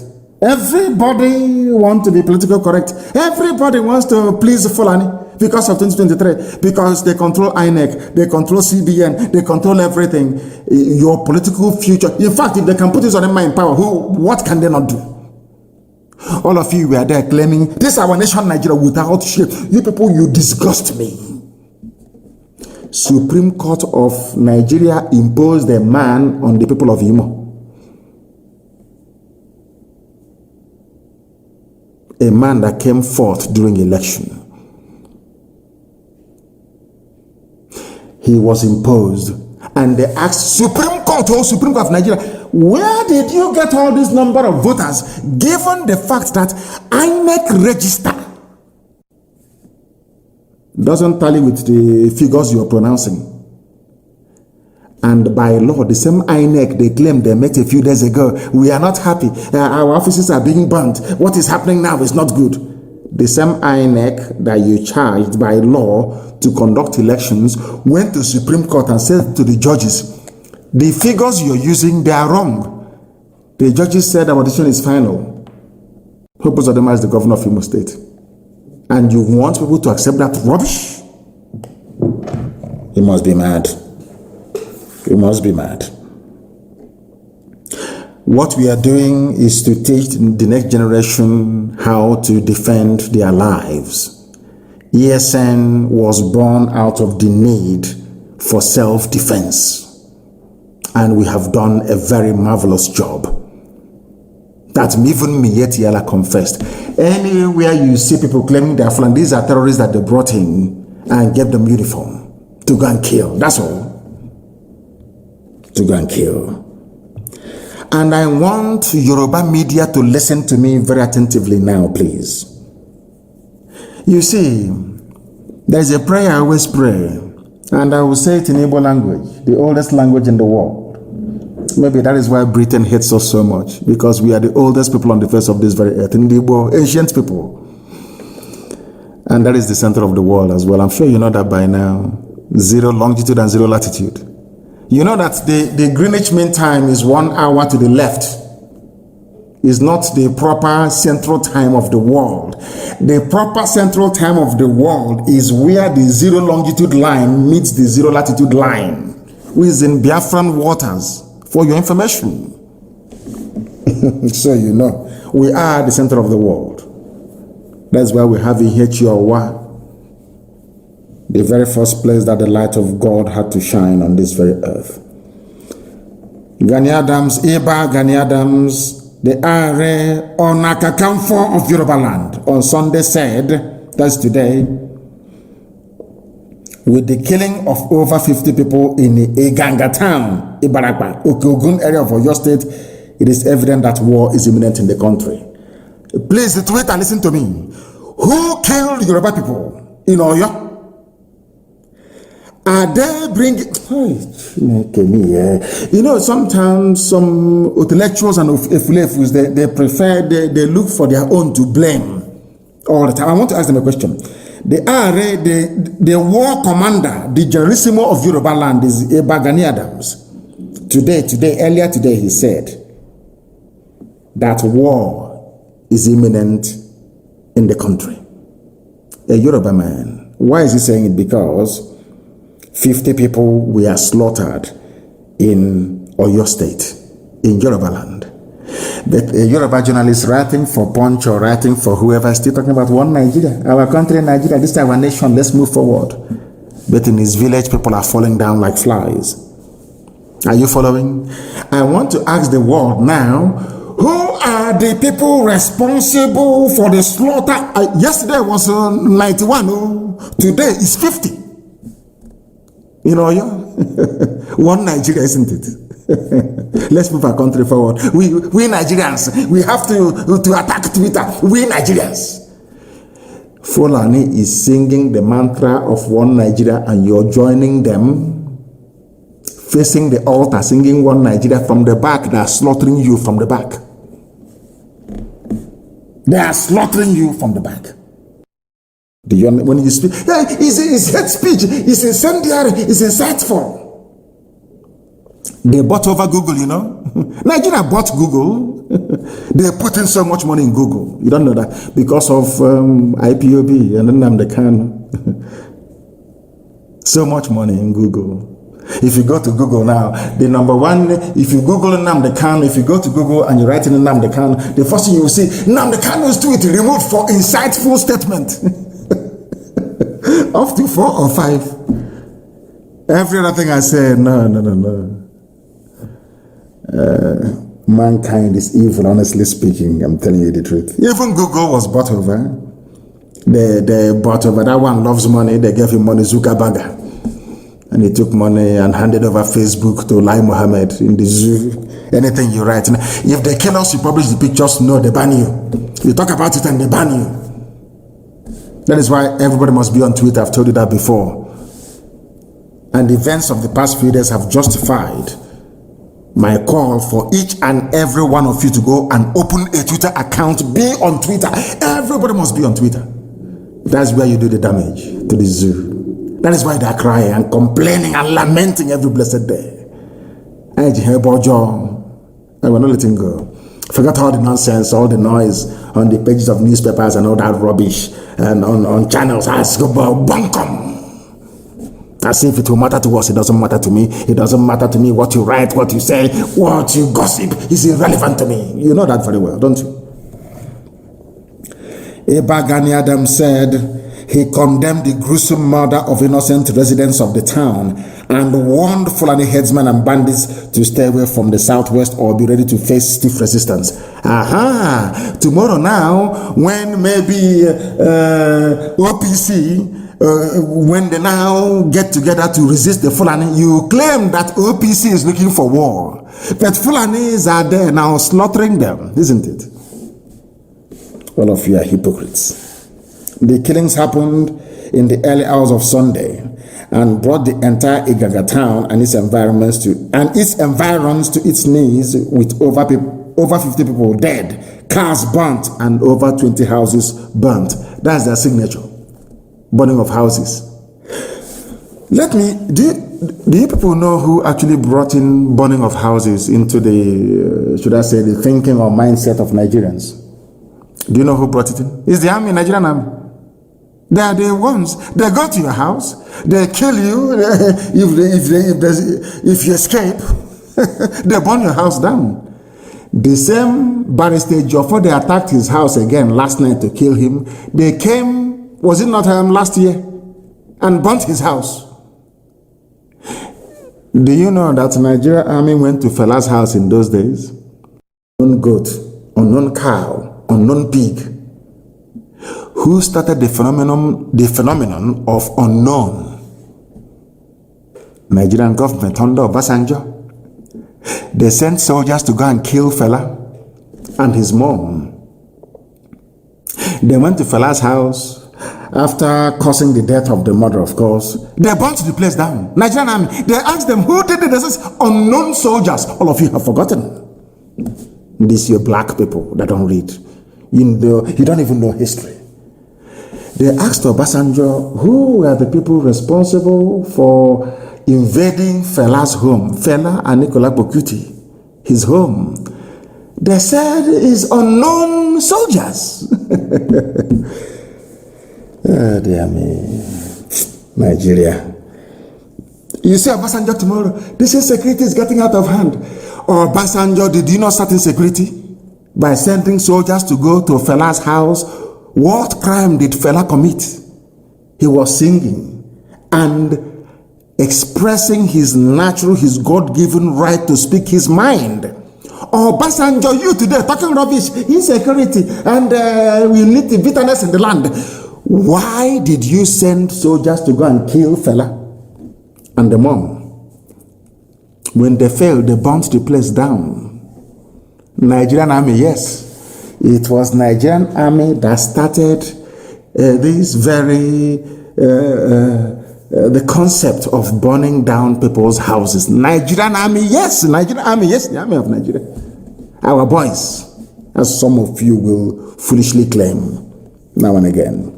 Everybody wants to be politically correct. Everybody wants to please Fulani because of 2023. Because they control INEC, they control CBN, they control everything. Your political future. In fact, if they can put this on them in power, what can they not do? All of you were there claiming, this is our nation, Nigeria, without shit. You people, you disgust me. Supreme Court of Nigeria imposed a ban on the people of Imo. A man that came forth during election. He was imposed. And they asked Supreme Court of Nigeria, where did you get all this number of voters, given the fact that INEC register doesn't tally with the figures you're pronouncing? And by law, the same INEC they claimed they met a few days ago, we are not happy, our offices are being burnt, what is happening now is not good. The same INEC that you charged by law to conduct elections went to Supreme Court and said to the judges, the figures you're using, they are wrong. The judges said our decision is final. Purpose of them as the governor of Imo State. And you want people to accept that rubbish? You must be mad. You must be mad. What we are doing is to teach the next generation how to defend their lives. ESN was born out of the need for self-defense. And we have done a very marvelous job. That even Mietiala confessed. Anywhere you see people claiming they are Fulani, these are terrorists that they brought in and gave them uniform to go and kill. That's all. To go and kill. And I want Yoruba media to listen to me very attentively now, please. You see, there is a prayer I always pray, and I will say it in Igbo language, the oldest language in the world. Maybe that is why Britain hates us so much, because we are the oldest people on the face of this very earth, in the Igbo, ancient people. And that is the center of the world as well. I'm sure you know that by now. 0 longitude and 0 latitude. You know that the Greenwich Mean Time is 1 hour to the left. Is not the proper central time of the world. The proper central time of the world is where the 0 longitude line meets the 0 latitude line, which is in Biafran waters, for your information. So you know, we are the center of the world. That's why we have Ihechiowa, the very first place that the light of God had to shine on this very earth. Gani Adams, Gani Adams, the Are Onakakamfo of Yoruba land, on Sunday said, that's today, with the killing of over 50 people in Iganga town, Ibarakba, Okogun area of Oyo State, it is evident that war is imminent in the country. Please wait and listen to me. Who killed Yoruba people in Oyo? Are they bringing... You know, sometimes some intellectuals and efulefus, they prefer, they look for their own to blame all the time. I want to ask them a question. The war commander, the Generalissimo of Yoruba land is Gani Adams. Earlier today, he said that war is imminent in the country. A Yoruba man. Why is he saying it? Because 50 people were slaughtered in Oyo State, in Yoruba land. But a Yoruba journalist writing for Punch or writing for whoever is still talking about one Nigeria, our country, Nigeria, this is our nation, let's move forward. But in his village, people are falling down like flies. Are you following? I want to ask the world now, who are the people responsible for the slaughter? Yesterday was 91. Oh, today is 50. You know, yeah? One Nigeria, isn't it? Let's move our country forward. We Nigerians, we have to attack Twitter. We Nigerians. Fulani is singing the mantra of one Nigeria, and you're joining them, facing the altar, singing one Nigeria from the back. They are slaughtering you from the back. They are slaughtering you from the back. When you speak, it's hate speech, it's incendiary, it's insightful. They bought over Google, you know. Nigeria bought Google. They put in so much money in Google. You don't know that because of IPOB and Nnamdi Kanu. So much money in Google. If you go to Google now, the number one, if you Google Nnamdi Kanu, if you go to Google and you write in Nnamdi Kanu, the first thing you will see, Nnamdi Kanu's tweet removed for insightful statement. Up to 4 or 5. Every other thing I say, no. Mankind is evil, honestly speaking. I'm telling you the truth. Even Google was bought over. They bought over. That one loves money. They gave him money, Zuckerberg. And he took money and handed over Facebook to Lai Mohammed in the zoo. Anything you write. If they kill us, you publish the pictures, no, they ban you. You talk about it and they ban you. That is why everybody must be on Twitter. I've told you that before. And the events of the past few days have justified my call for each and every one of you to go and open a Twitter account. Be on Twitter. Everybody must be on Twitter. That's where you do the damage to the zoo. That is why they are crying and complaining and lamenting every blessed day. I will not let him go. Forgot all the nonsense, all the noise on the pages of newspapers and all that rubbish and on channels. As if it will matter to us. It doesn't matter to me. It doesn't matter to me what you write, what you say, what you gossip is irrelevant to me. You know that very well, don't you? Eba Gani Adams said he condemned the gruesome murder of innocent residents of the town and warned Fulani headsmen and bandits to stay away from the southwest or be ready to face stiff resistance. Tomorrow now, when maybe OPC, when they now get together to resist the Fulani, you claim that OPC is looking for war. But Fulanis are there now slaughtering them, isn't it? All of you are hypocrites. The killings happened in the early hours of Sunday and brought the entire Igaga town and its environs to its knees, with over 50 people dead, cars burnt, and over 20 houses burnt. That's their signature. Burning of houses. Do you people know who actually brought in burning of houses into the, should I say, the thinking or mindset of Nigerians? Do you know who brought it in? It's the army, Nigerian army. They are the ones. They go to your house. They kill you. If you escape, they burn your house down. The same Barrister Joffo, they attacked his house again last night to kill him. They came, was it not last year, and burnt his house. Do you know that Nigerian army went to Fela's house in those days? Unknown goat, unknown cow, unknown pig. Who started the phenomenon of unknown? Nigerian government under Obasanjo. They sent soldiers to go and kill Fela and his mom. They went to Fela's house after causing the death of the mother, of course. They burnt the place down. Nigerian army. They asked them, who did it? They said, unknown soldiers. All of you have forgotten. These your black people that don't read. You don't even know history. They asked Obasanjo, who were the people responsible for invading Fela's home? Fela and Nicolas Bokuti, his home. They said it's unknown soldiers. Oh, dear me. Nigeria. You see Obasanjo tomorrow, this insecurity is getting out of hand. Or Obasanjo, did you not start insecurity by sending soldiers to go to Fela's house? What crime did Fela commit? He was singing and expressing his natural, his God-given right to speak his mind. Obasanjo, you today talking rubbish, insecurity, and we need the bitterness in the land. Why did you send soldiers to go and kill fella and the mom? When they failed, they burnt the place down. Nigerian army, yes. It was Nigerian army that started this very, the concept of burning down people's houses. Nigerian army, yes. Nigerian army, yes. The army of Nigeria. Our boys, as some of you will foolishly claim now and again.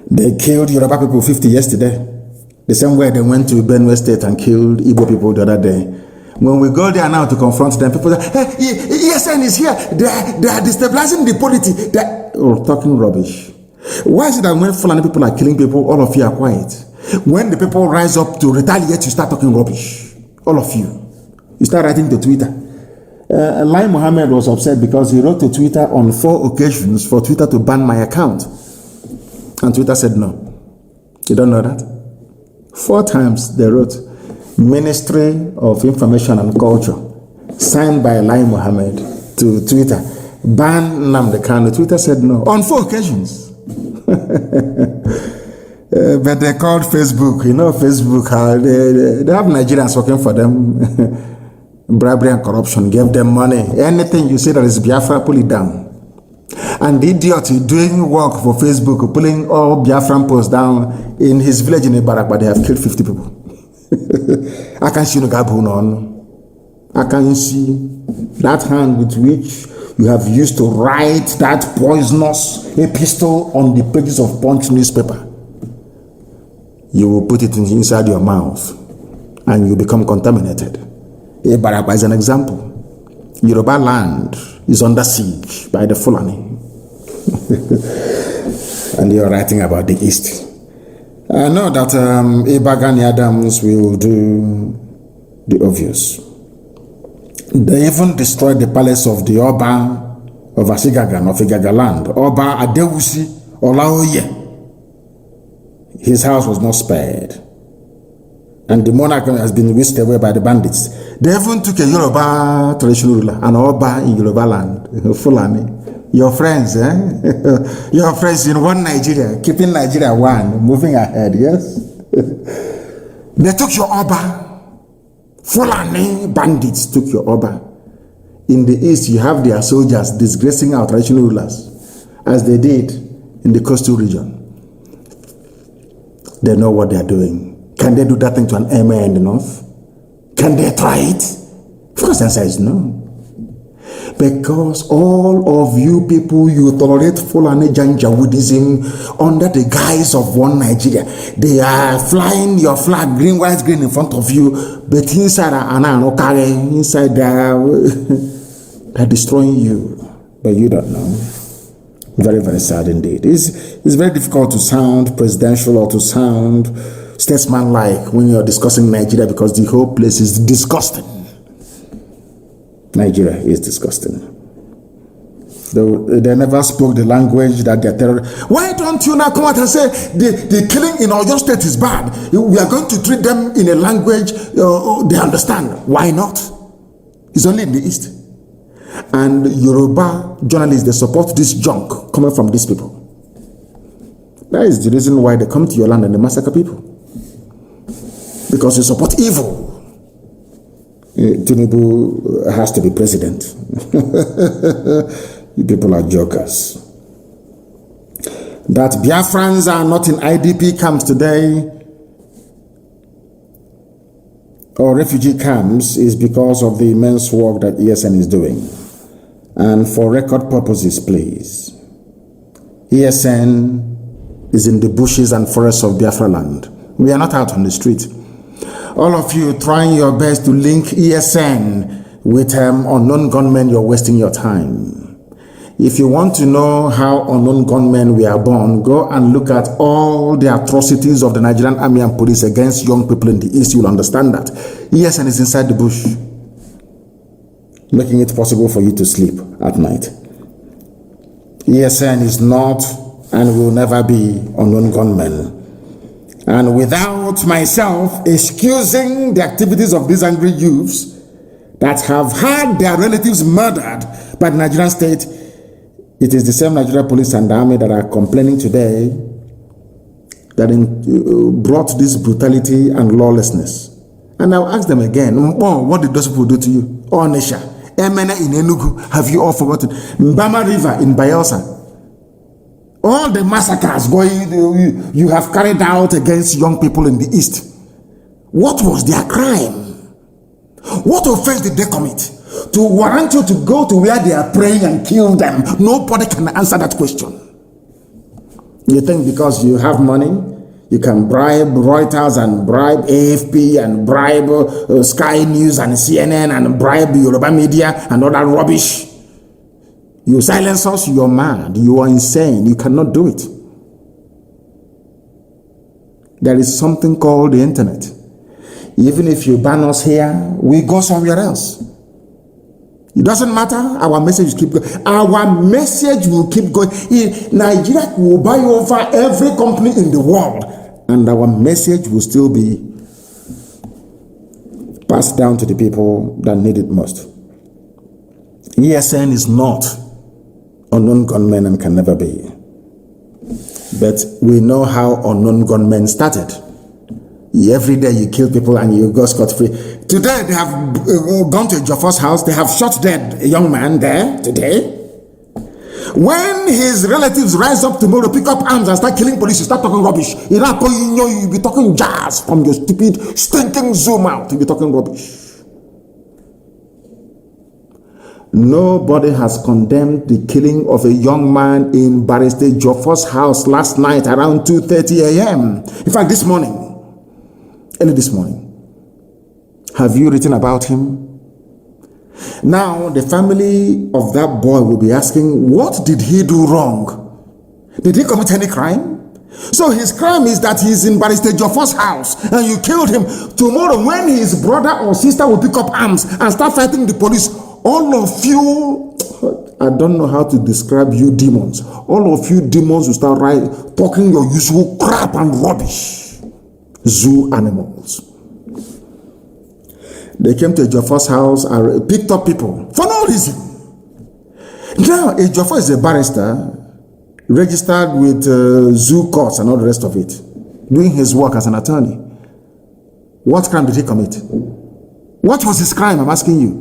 They killed Yoruba people 50 yesterday. The same way they went to Benue State and killed Igbo people the other day. When we go there now to confront them, people say, hey, ESN is here. They are destabilizing the polity. We're talking rubbish. Why is it that when Fulani people are killing people, all of you are quiet? When the people rise up to retaliate, you start talking rubbish. All of you. You start writing to Twitter. Lai Mohammed was upset because he wrote to Twitter on 4 occasions for Twitter to ban my account. And Twitter said no. You don't know that? 4 times they wrote, Ministry of Information and Culture, signed by Lai Mohammed to Twitter, ban Nnamdi Kanu. Twitter said no, on 4 occasions. But they called Facebook, you know, Facebook, they have Nigerians working for them. Bribery and corruption, gave them money. Anything you say that is Biafra, pull it down. And the idiot doing work for Facebook, pulling all Biafran posts down in his village in Ibarak, but they have killed 50 people. I can see no gabun on. I can see that hand with which you have used to write that poisonous epistle on the pages of Punch newspaper. You will put it inside your mouth and you become contaminated. Ibarak is an example. Yoruba land is under siege by the Fulani. And you're writing about the East. I know that Ibagani Adams will do the obvious. They even destroyed the palace of the Oba of Asigagan, of Igaga land. Oba Adewusi Olaoye. His house was not spared. And the monarch has been whisked away by the bandits. They even took a Yoruba traditional ruler, an Oba in Yoruba land, Fulani. Your friends, Your friends in one Nigeria, keeping Nigeria one, moving ahead, yes? They took your Oba. Fulani bandits took your Oba. In the east, you have their soldiers disgracing our traditional rulers, as they did in the coastal region. They know what they are doing. Can they do that thing to an emir in the north? Can they try it? Of course, the answer is no. Because all of you people, you tolerate Fulani Janjaweedism under the guise of one Nigeria. They are flying your flag, green, white, green in front of you, but inside they're destroying you. But you don't know. Very, very sad indeed. It's very difficult to sound presidential or to sound statesman-like when you're discussing Nigeria, because the whole place is disgusting. Nigeria is disgusting. They never spoke the language that they're terrorists. Why don't you now come out and say the killing in Oyo State is bad? We are going to treat them in a language they understand. Why not? It's only in the East. And Yoruba journalists, they support this junk coming from these people. That is the reason why they come to your land and they massacre people. Because you support evil. Tinubu has to be president. You people are jokers. That Biafrans are not in IDP camps today or refugee camps is because of the immense work that ESN is doing. And for record purposes, please, ESN is in the bushes and forests of Biafra land. We are not out on the street. All of you trying your best to link ESN with unknown gunmen, you're wasting your time. If you want to know how unknown gunmen were born, go and look at all the atrocities of the Nigerian army and police against young people in the East. You'll understand that. ESN is inside the bush, making it possible for you to sleep at night. ESN is not and will never be unknown gunmen. And without myself excusing the activities of these angry youths that have had their relatives murdered by the Nigerian state, it is the same Nigerian police and army that are complaining today that brought this brutality and lawlessness. And I'll ask them again, what did those people do to you? Oh, Nesha, Emene in Enugu, have you all forgotten? Mbama River in Bayelsa. All the massacres you have carried out against young people in the East. What was their crime? What offense did they commit to warrant you to go to where they are praying and kill them? Nobody can answer that question. You think because you have money, you can bribe Reuters and bribe AFP and bribe Sky News and CNN and bribe Yoruba media and all that rubbish. You silence us, you're mad, you are insane, you cannot do it. There is something called the internet. Even if you ban us here, we go somewhere else. It doesn't matter, our message keep going. Our message will keep going. Nigeria will buy over every company in the world, and our message will still be passed down to the people that need it most. ESN is not unknown gunmen and can never be. But we know how unknown gunmen started. Every day you kill people and you go scot-free. Today they have gone to Joffa's house. They have shot dead a young man there today. When his relatives rise up tomorrow, pick up arms and start killing police, you start talking rubbish. You'll be talking jazz from your stupid, stinking Zoom out. You'll be talking rubbish. Nobody has condemned the killing of a young man in Barrister Joffa's house last night around 2:30 a.m. In fact, this morning, early this morning. Have you written about him? Now, the family of that boy will be asking, what did he do wrong? Did he commit any crime? So his crime is that he's in Barrister Joffa's house and you killed him. Tomorrow, when his brother or sister will pick up arms and start fighting the police, all of you, I don't know how to describe you demons. All of you demons will start talking your usual crap and rubbish. Zoo animals. They came to Joffa's house and picked up people for no reason. Now, Joffa is a barrister, registered with zoo courts and all the rest of it, doing his work as an attorney. What crime did he commit? What was his crime? I'm asking you.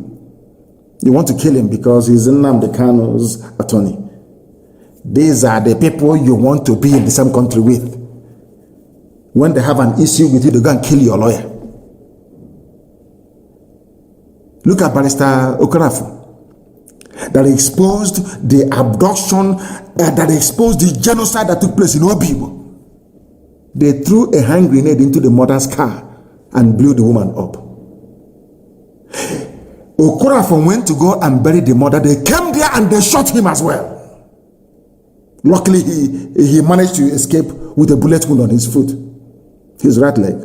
You want to kill him because he's Nnamdi Kanu's attorney. These are the people you want to be in the same country with. When they have an issue with you, they go and kill your lawyer. Look at Barrister Okorafor, that exposed the abduction, that exposed the genocide that took place in Obibo. They threw a hand grenade into the mother's car and blew the woman up. Okorafor went to go and bury the mother. They came there and they shot him as well. Luckily, he managed to escape with a bullet wound on his foot. His right leg.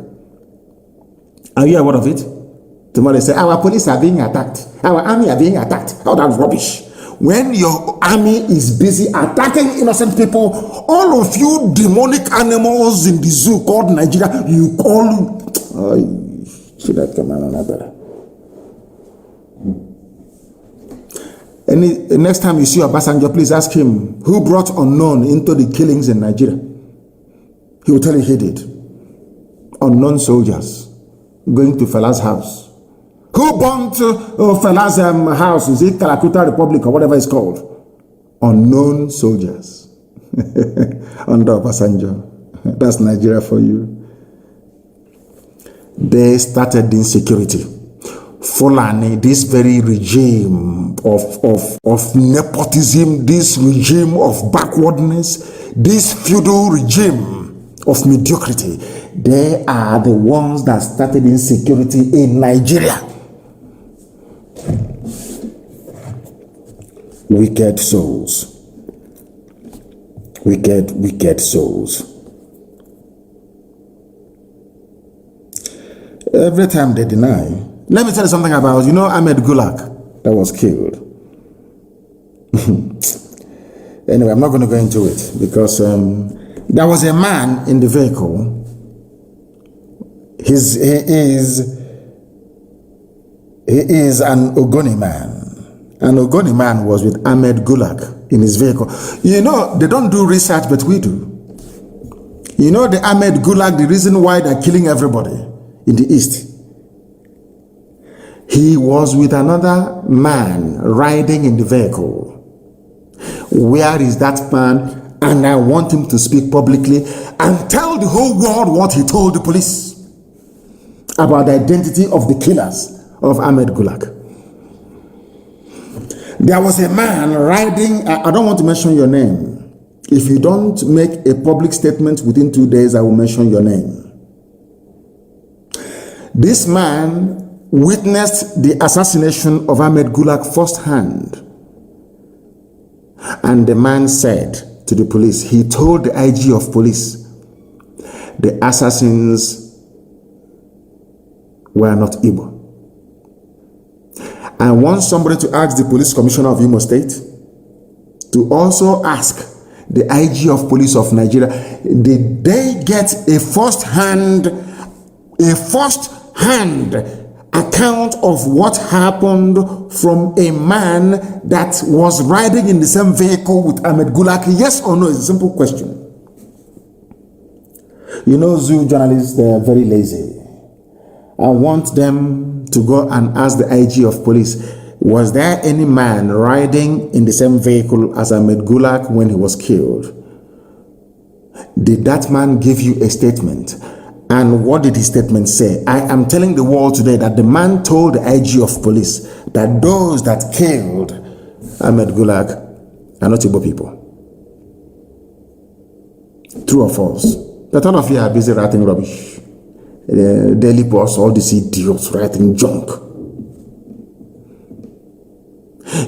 Are you aware of it? Tomorrow they say, our police are being attacked. Our army are being attacked. All that rubbish. When your army is busy attacking innocent people, all of you demonic animals in the zoo called Nigeria, you call... should I come on another? Next time you see Obasanjo, please ask him, who brought unknown into the killings in Nigeria? He will tell you he did. Unknown soldiers going to Fela's house. Who burnt Fela's house? Is it Calcutta Republic or whatever it's called? Unknown soldiers. Under Obasanjo. That's Nigeria for you. They started insecurity. Fulani, this very regime of nepotism, this regime of backwardness, this feudal regime of mediocrity, they are the ones that started insecurity in Nigeria. Wicked souls. Wicked souls. Every time they deny. Let me tell you something about, Ahmed Gulak that was killed. Anyway, I'm not going to go into it because there was a man in the vehicle. He is He is an Ogoni man. An Ogoni man was with Ahmed Gulag in his vehicle. You know, they don't do research, but we do. You know the Ahmed Gulag, the reason why they're killing everybody in the East. He was with another man riding in the vehicle. Where is that man? And I want him to speak publicly and tell the whole world what he told the police about the identity of the killers of Ahmed Gulag. There was a man riding, I don't want to mention your name. If you don't make a public statement within 2 days, I will mention your name. This man witnessed the assassination of Ahmed Gulag firsthand. And the man said to the police, he told the IG of police, the assassins were not Igbo. I want somebody to ask the police commissioner of Imo State to also ask the IG of police of Nigeria, did they get a first-hand account of what happened from a man that was riding in the same vehicle with Ahmed Gulag? Yes or no? It's a simple question. You know, zoo journalists, they're very lazy. I want them to go and ask the IG of police, was there any man riding in the same vehicle as Ahmed Gulag when he was killed? Did that man give you a statement? And what did his statement say? I am telling the world today that the man told the IG of police that those that killed Ahmed Gulag are not Igbo people. True or false? But all of you are busy writing rubbish. Daily Post, all these idiots writing junk.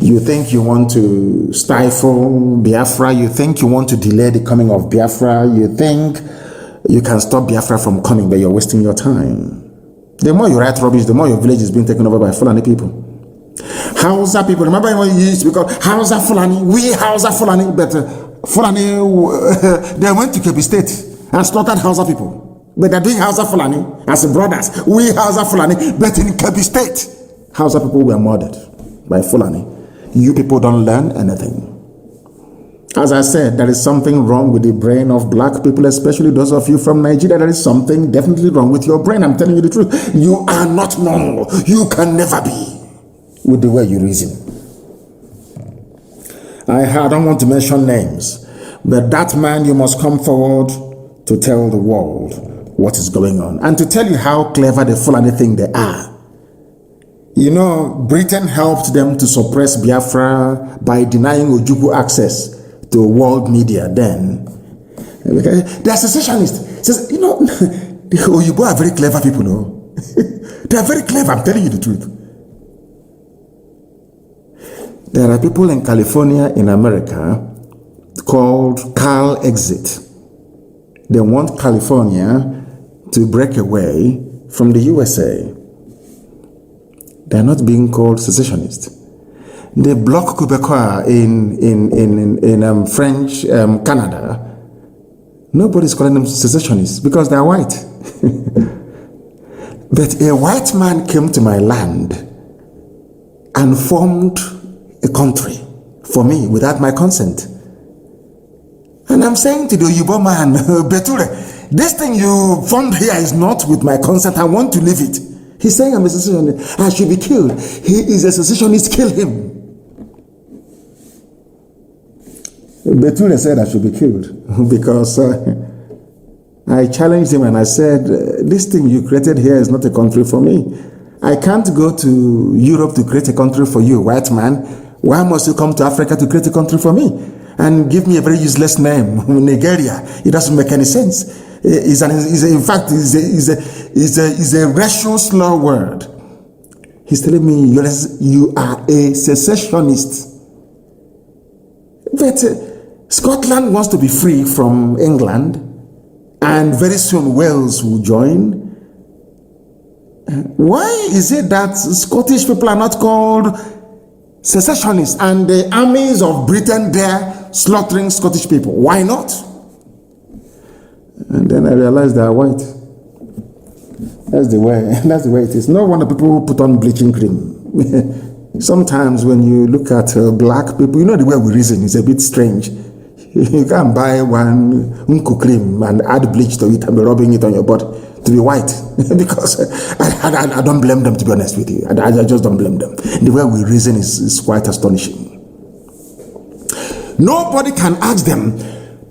You think you want to stifle Biafra, you think you want to delay the coming of Biafra, you think you can stop Biafra from coming, but you're wasting your time. The more you write rubbish, the more your village is being taken over by Fulani people. Hausa people, remember when you used to be called Hausa Fulani, we Hausa Fulani, but Fulani, they went to Kebbi State and slaughtered Hausa people. But they're doing Hausa Fulani as brothers. We Hausa Fulani, but in Kebbi State, Hausa people were murdered by Fulani. You people don't learn anything. As I said, there is something wrong with the brain of black people, especially those of you from Nigeria. There is something definitely wrong with your brain. I'm telling you the truth. You are not normal. You can never be with the way you reason. I don't want to mention names, but that man, you must come forward to tell the world what is going on and to tell you how clever the Fulani think they are. You know, Britain helped them to suppress Biafra by denying Ojukwu access to world media then. They are secessionists. Says, you know, the Oyibo are very clever people, no? They are very clever, I'm telling you the truth. There are people in California, in America, called Cal Exit. They want California to break away from the USA. They're not being called secessionists. They block Quebecois in French Canada. Nobody's calling them secessionists because they're white. But a white man came to my land and formed a country for me without my consent. And I'm saying to the Oyibo man, Beture, this thing you formed here is not with my consent. I want to leave it. He's saying I'm a secessionist. I should be killed. He is a secessionist. Kill him. Beture said I should be killed because I challenged him and I said, this thing you created here is not a country for me. I can't go to Europe to create a country for you, white man. Why must you come to Africa to create a country for me? And give me a very useless name, Nigeria. It doesn't make any sense. In fact, it's a racial slur word. He's telling me you are a secessionist. But Scotland wants to be free from England, and very soon Wales will join. Why is it that Scottish people are not called secessionists and the armies of Britain there slaughtering Scottish people? Why not? And then I realized they are white. That's the way it is. No wonder people put on bleaching cream. Sometimes when you look at black people, you know the way we reason is a bit strange. You can buy one unku cream and add bleach to it and be rubbing it on your body to be white. Because I don't blame them, to be honest with you. I just don't blame them. The way we reason is quite astonishing. Nobody can ask them,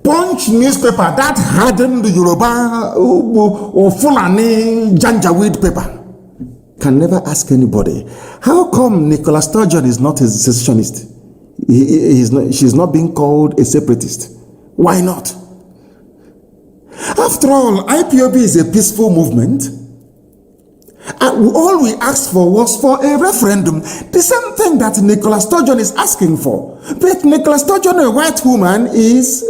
Punch newspaper, that hardened Yoruba or Fulani Janjaweed paper, can never ask anybody, how come Nicola Sturgeon is not a secessionist? She's not being called a separatist. Why not? After all, IPOB is a peaceful movement. And all we asked for was for a referendum. The same thing that Nicola Sturgeon is asking for. But Nicola Sturgeon, a white woman, is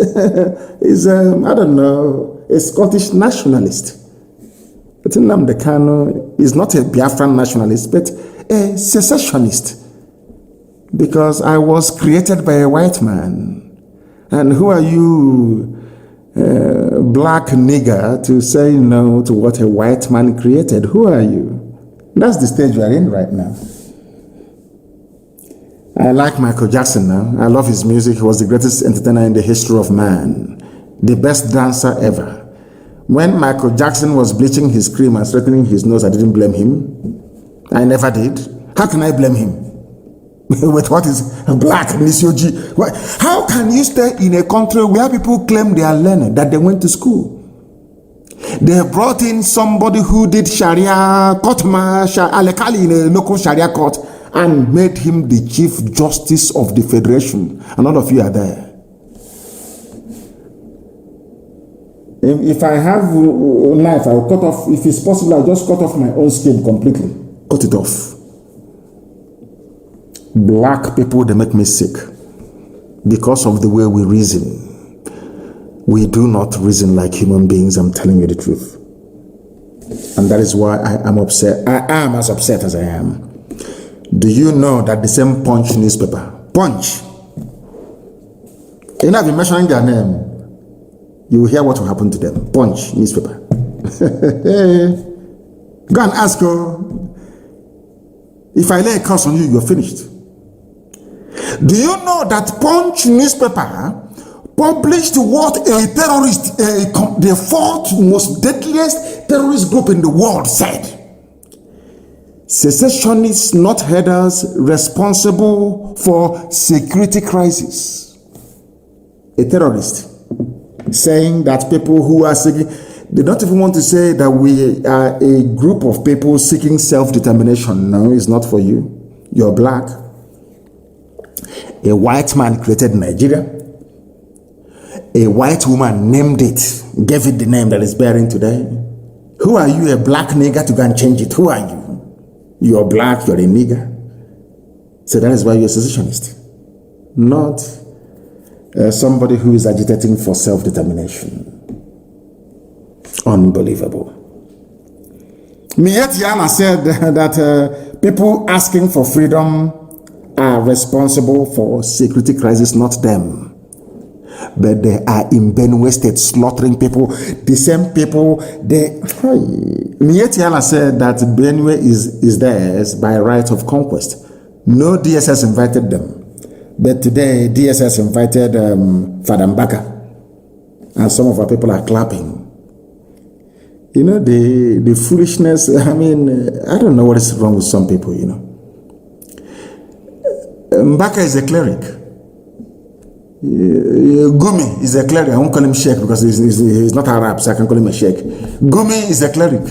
I don't know, a Scottish nationalist. But Nnamdi Kanu is not a Biafran nationalist, but a secessionist. Because I was created by a white man. And who are you, black nigger, to say no to what a white man created? Who are you? That's the stage we are in right now. I like Michael Jackson now. I love his music. He was the greatest entertainer in the history of man. The best dancer ever. When Michael Jackson was bleaching his cream and straightening his nose, I didn't blame him. I never did. How can I blame him? With what is black, Nisioji? How can you stay in a country where people claim they are learned, that they went to school? They have brought in somebody who did Sharia, Alekali in a local Sharia court, and made him the Chief Justice of the Federation. And all of you are there. If I have a knife, I'll cut off, if it's possible, I'll just cut off my own skin completely. Cut it off. Black people, they make me sick because of the way we reason. We do not reason like human beings, I'm telling you the truth. And that is why I am upset. I am as upset as I am. Do you know that the same Punch newspaper, Punch, and I've been mentioning their name, you will hear what will happen to them. Punch newspaper. Go and ask her. If I lay a curse on you, you're finished. Do you know that Punch newspaper published what a terrorist, the fourth most deadliest terrorist group in the world said? Secessionists, not headers, responsible for security crisis. A terrorist saying that people who are seeking, they don't even want to say that we are a group of people seeking self-determination. No, it's not for you. You're black. A white man created Nigeria. A white woman named it, gave it the name that is bearing today. Who are you, a black nigger, to go and change it? Who are you? You're black, you're a nigger. So that is why you're a secessionist. Not somebody who is agitating for self-determination. Unbelievable. Miet Yama said that people asking for freedom are responsible for security crisis, not them. But they are in Benue State slaughtering people. The same people, Miet Yama said that Benue is theirs by right of conquest. No DSS invited them. But today, DSS invited Father Mbaka. And some of our people are clapping. You know, the foolishness, I mean, I don't know what is wrong with some people, you know. Mbaka is a cleric. Gumi is a cleric. I won't call him sheikh because he's not Arab, so I can call him a sheikh. Gumi is a cleric.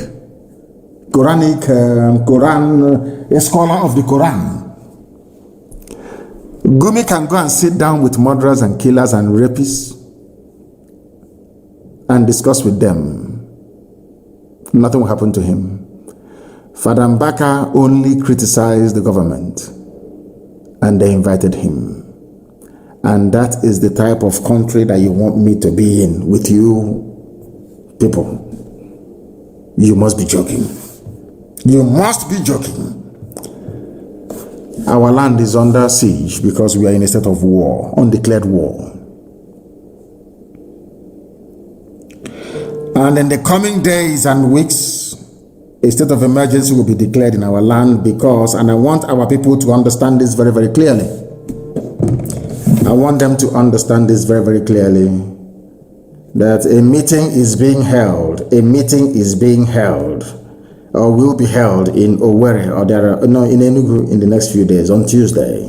A scholar of the Quran. Gumi can go and sit down with murderers and killers and rapists and discuss with them. Nothing will happen to him. Father Mbaka only criticized the government and they invited him. And that is the type of country that you want me to be in with you people. You must be joking. You must be joking. Our land is under siege because we are in a state of war, undeclared war. And in the coming days and weeks, a state of emergency will be declared in our land because, and I want our people to understand this very, very clearly. I want them to understand this very, very clearly, that a meeting is being held. A meeting is being held, or will be held in Owerri, or in Enugu in the next few days, on Tuesday.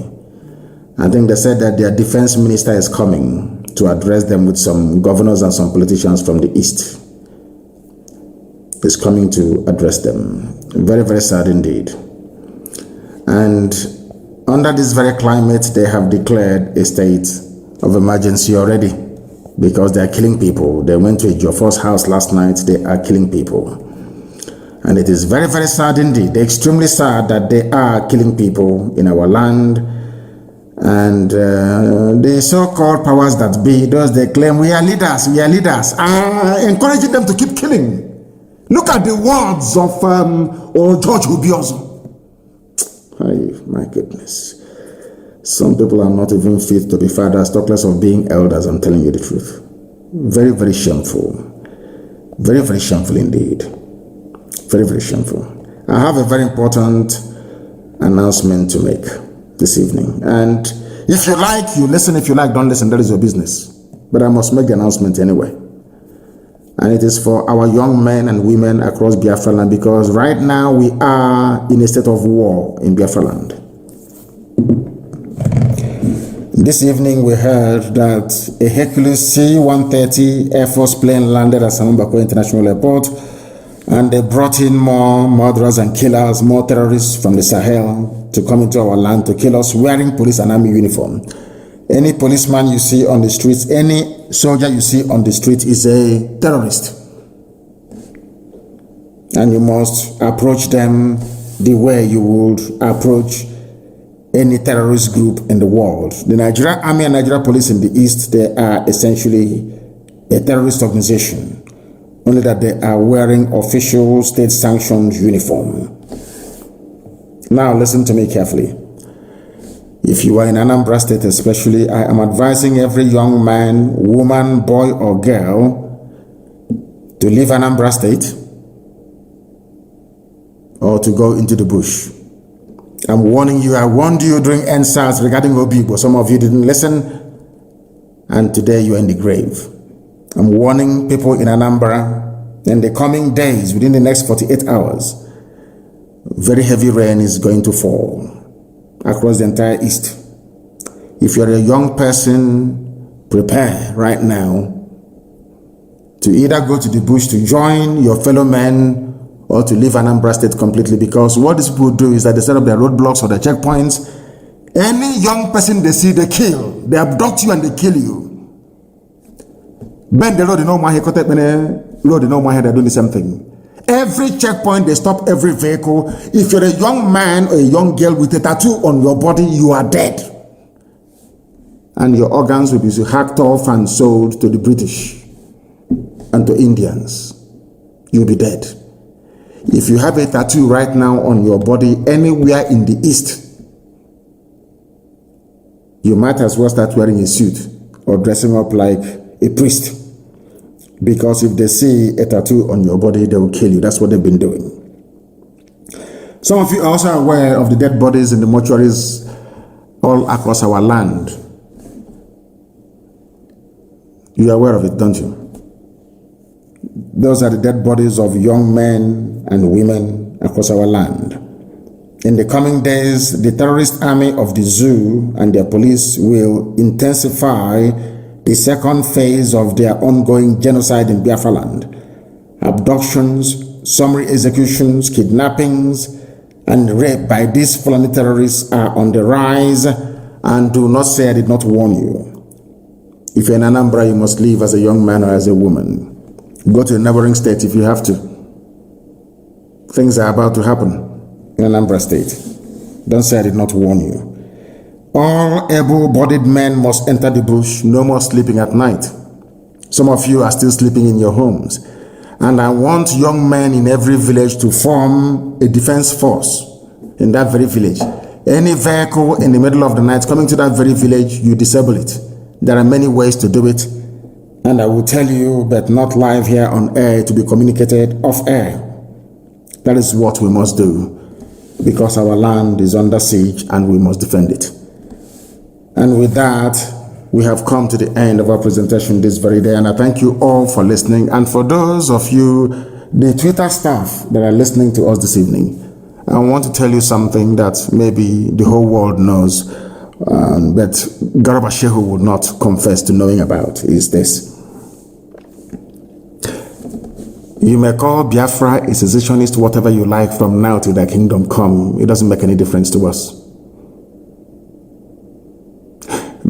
I think they said that their defense minister is coming to address them with some governors and some politicians from the east. Is coming to address them. Very, very sad indeed. And under this very climate, they have declared a state of emergency already because they are killing people. They went to a Jofor's house last night. They are killing people. And it is very, very sad indeed. They're extremely sad that they are killing people in our land. And the so-called powers that be, those they claim, we are leaders, are encouraging them to keep killing. Look at the words of George Obiozo. My goodness. Some people are not even fit to be fathers, talk less of being elders, I'm telling you the truth. Very, very shameful. Very, very shameful indeed. Very, very shameful. I have a very important announcement to make this evening. And if you like, you listen. If you like, don't listen. That is your business. But I must make the announcement anyway. And it is for our young men and women across Biafra land, because right now we are in a state of war in Biafra land. This evening we heard that a Hercules C-130 Air Force plane landed at Samambako International Airport, and they brought in more murderers and killers, more terrorists from the Sahel to come into our land to kill us wearing police and army uniform. Any policeman you see on the streets, any soldier you see on the street is a terrorist. And you must approach them the way you would approach any terrorist group in the world. The Nigerian Army and Nigerian Police in the East, they are essentially a terrorist organization, only that they are wearing official state-sanctioned uniform. Now listen to me carefully. If you are in Anambra State especially, I am advising every young man, woman, boy or girl to leave Anambra State or to go into the bush. I'm warning you. I warned you during NSAS regarding Obi, but some of you didn't listen, and today you are in the grave. I'm warning people in Anambra, in the coming days, within the next 48 hours, very heavy rain is going to fall across the entire East. If you're a young person, prepare right now to either go to the bush to join your fellow men or to leave Anambra State completely, because what these people do is that they set up their roadblocks or their checkpoints. Any young person they see, they kill. They abduct you and they kill you. Ben the road, they're doing the same thing. Every checkpoint, they stop every vehicle. If you're a young man or a young girl with a tattoo on your body, you are dead. And your organs will be hacked off and sold to the British and to Indians. You'll be dead. If you have a tattoo right now on your body anywhere in the East, you might as well start wearing a suit or dressing up like a priest. Because if they see a tattoo on your body, they will kill you. That's what they've been doing. Some of you are also aware of the dead bodies in the mortuaries all across our land. You are aware of it, don't you? Those are the dead bodies of young men and women across our land. In the coming days, the terrorist army of the zoo and their police will intensify the second phase of their ongoing genocide in Biafra land. Abductions, summary executions, kidnappings, and rape by these Fulani terrorists are on the rise, and do not say I did not warn you. If you're in Anambra, you must leave as a young man or as a woman. Go to a neighboring state if you have to. Things are about to happen in Anambra State. Don't say I did not warn you. All able-bodied men must enter the bush. No more sleeping at night. Some of you are still sleeping in your homes. And I want young men in every village to form a defense force in that very village. Any vehicle in the middle of the night coming to that very village, you disable it. There are many ways to do it. And I will tell you, but not live here on air, to be communicated off air. That is what we must do, because our land is under siege and we must defend it. And with that, we have come to the end of our presentation this very day, and I thank you all for listening. And for those of you, the Twitter staff that are listening to us this evening, I want to tell you something that maybe the whole world knows, but Garba Shehu would not confess to knowing about, is this. You may call Biafra a secessionist, whatever you like, from now till the kingdom come. It doesn't make any difference to us.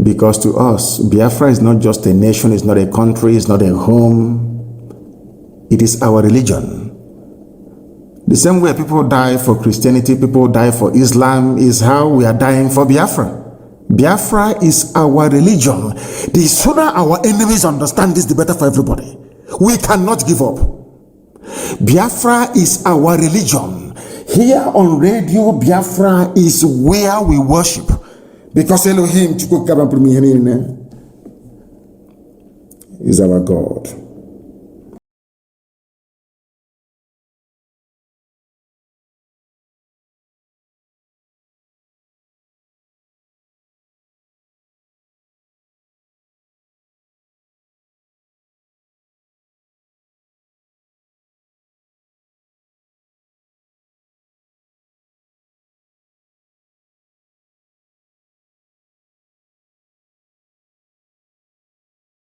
Because to us, Biafra is not just a nation, it's not a country, it's not a home. It is our religion. The same way people die for Christianity, people die for Islam, is how we are dying for Biafra. Biafra is our religion. The sooner our enemies understand this, the better for everybody. We cannot give up. Biafra is our religion. Here on radio, Biafra is where we worship. Because Elohim is our God.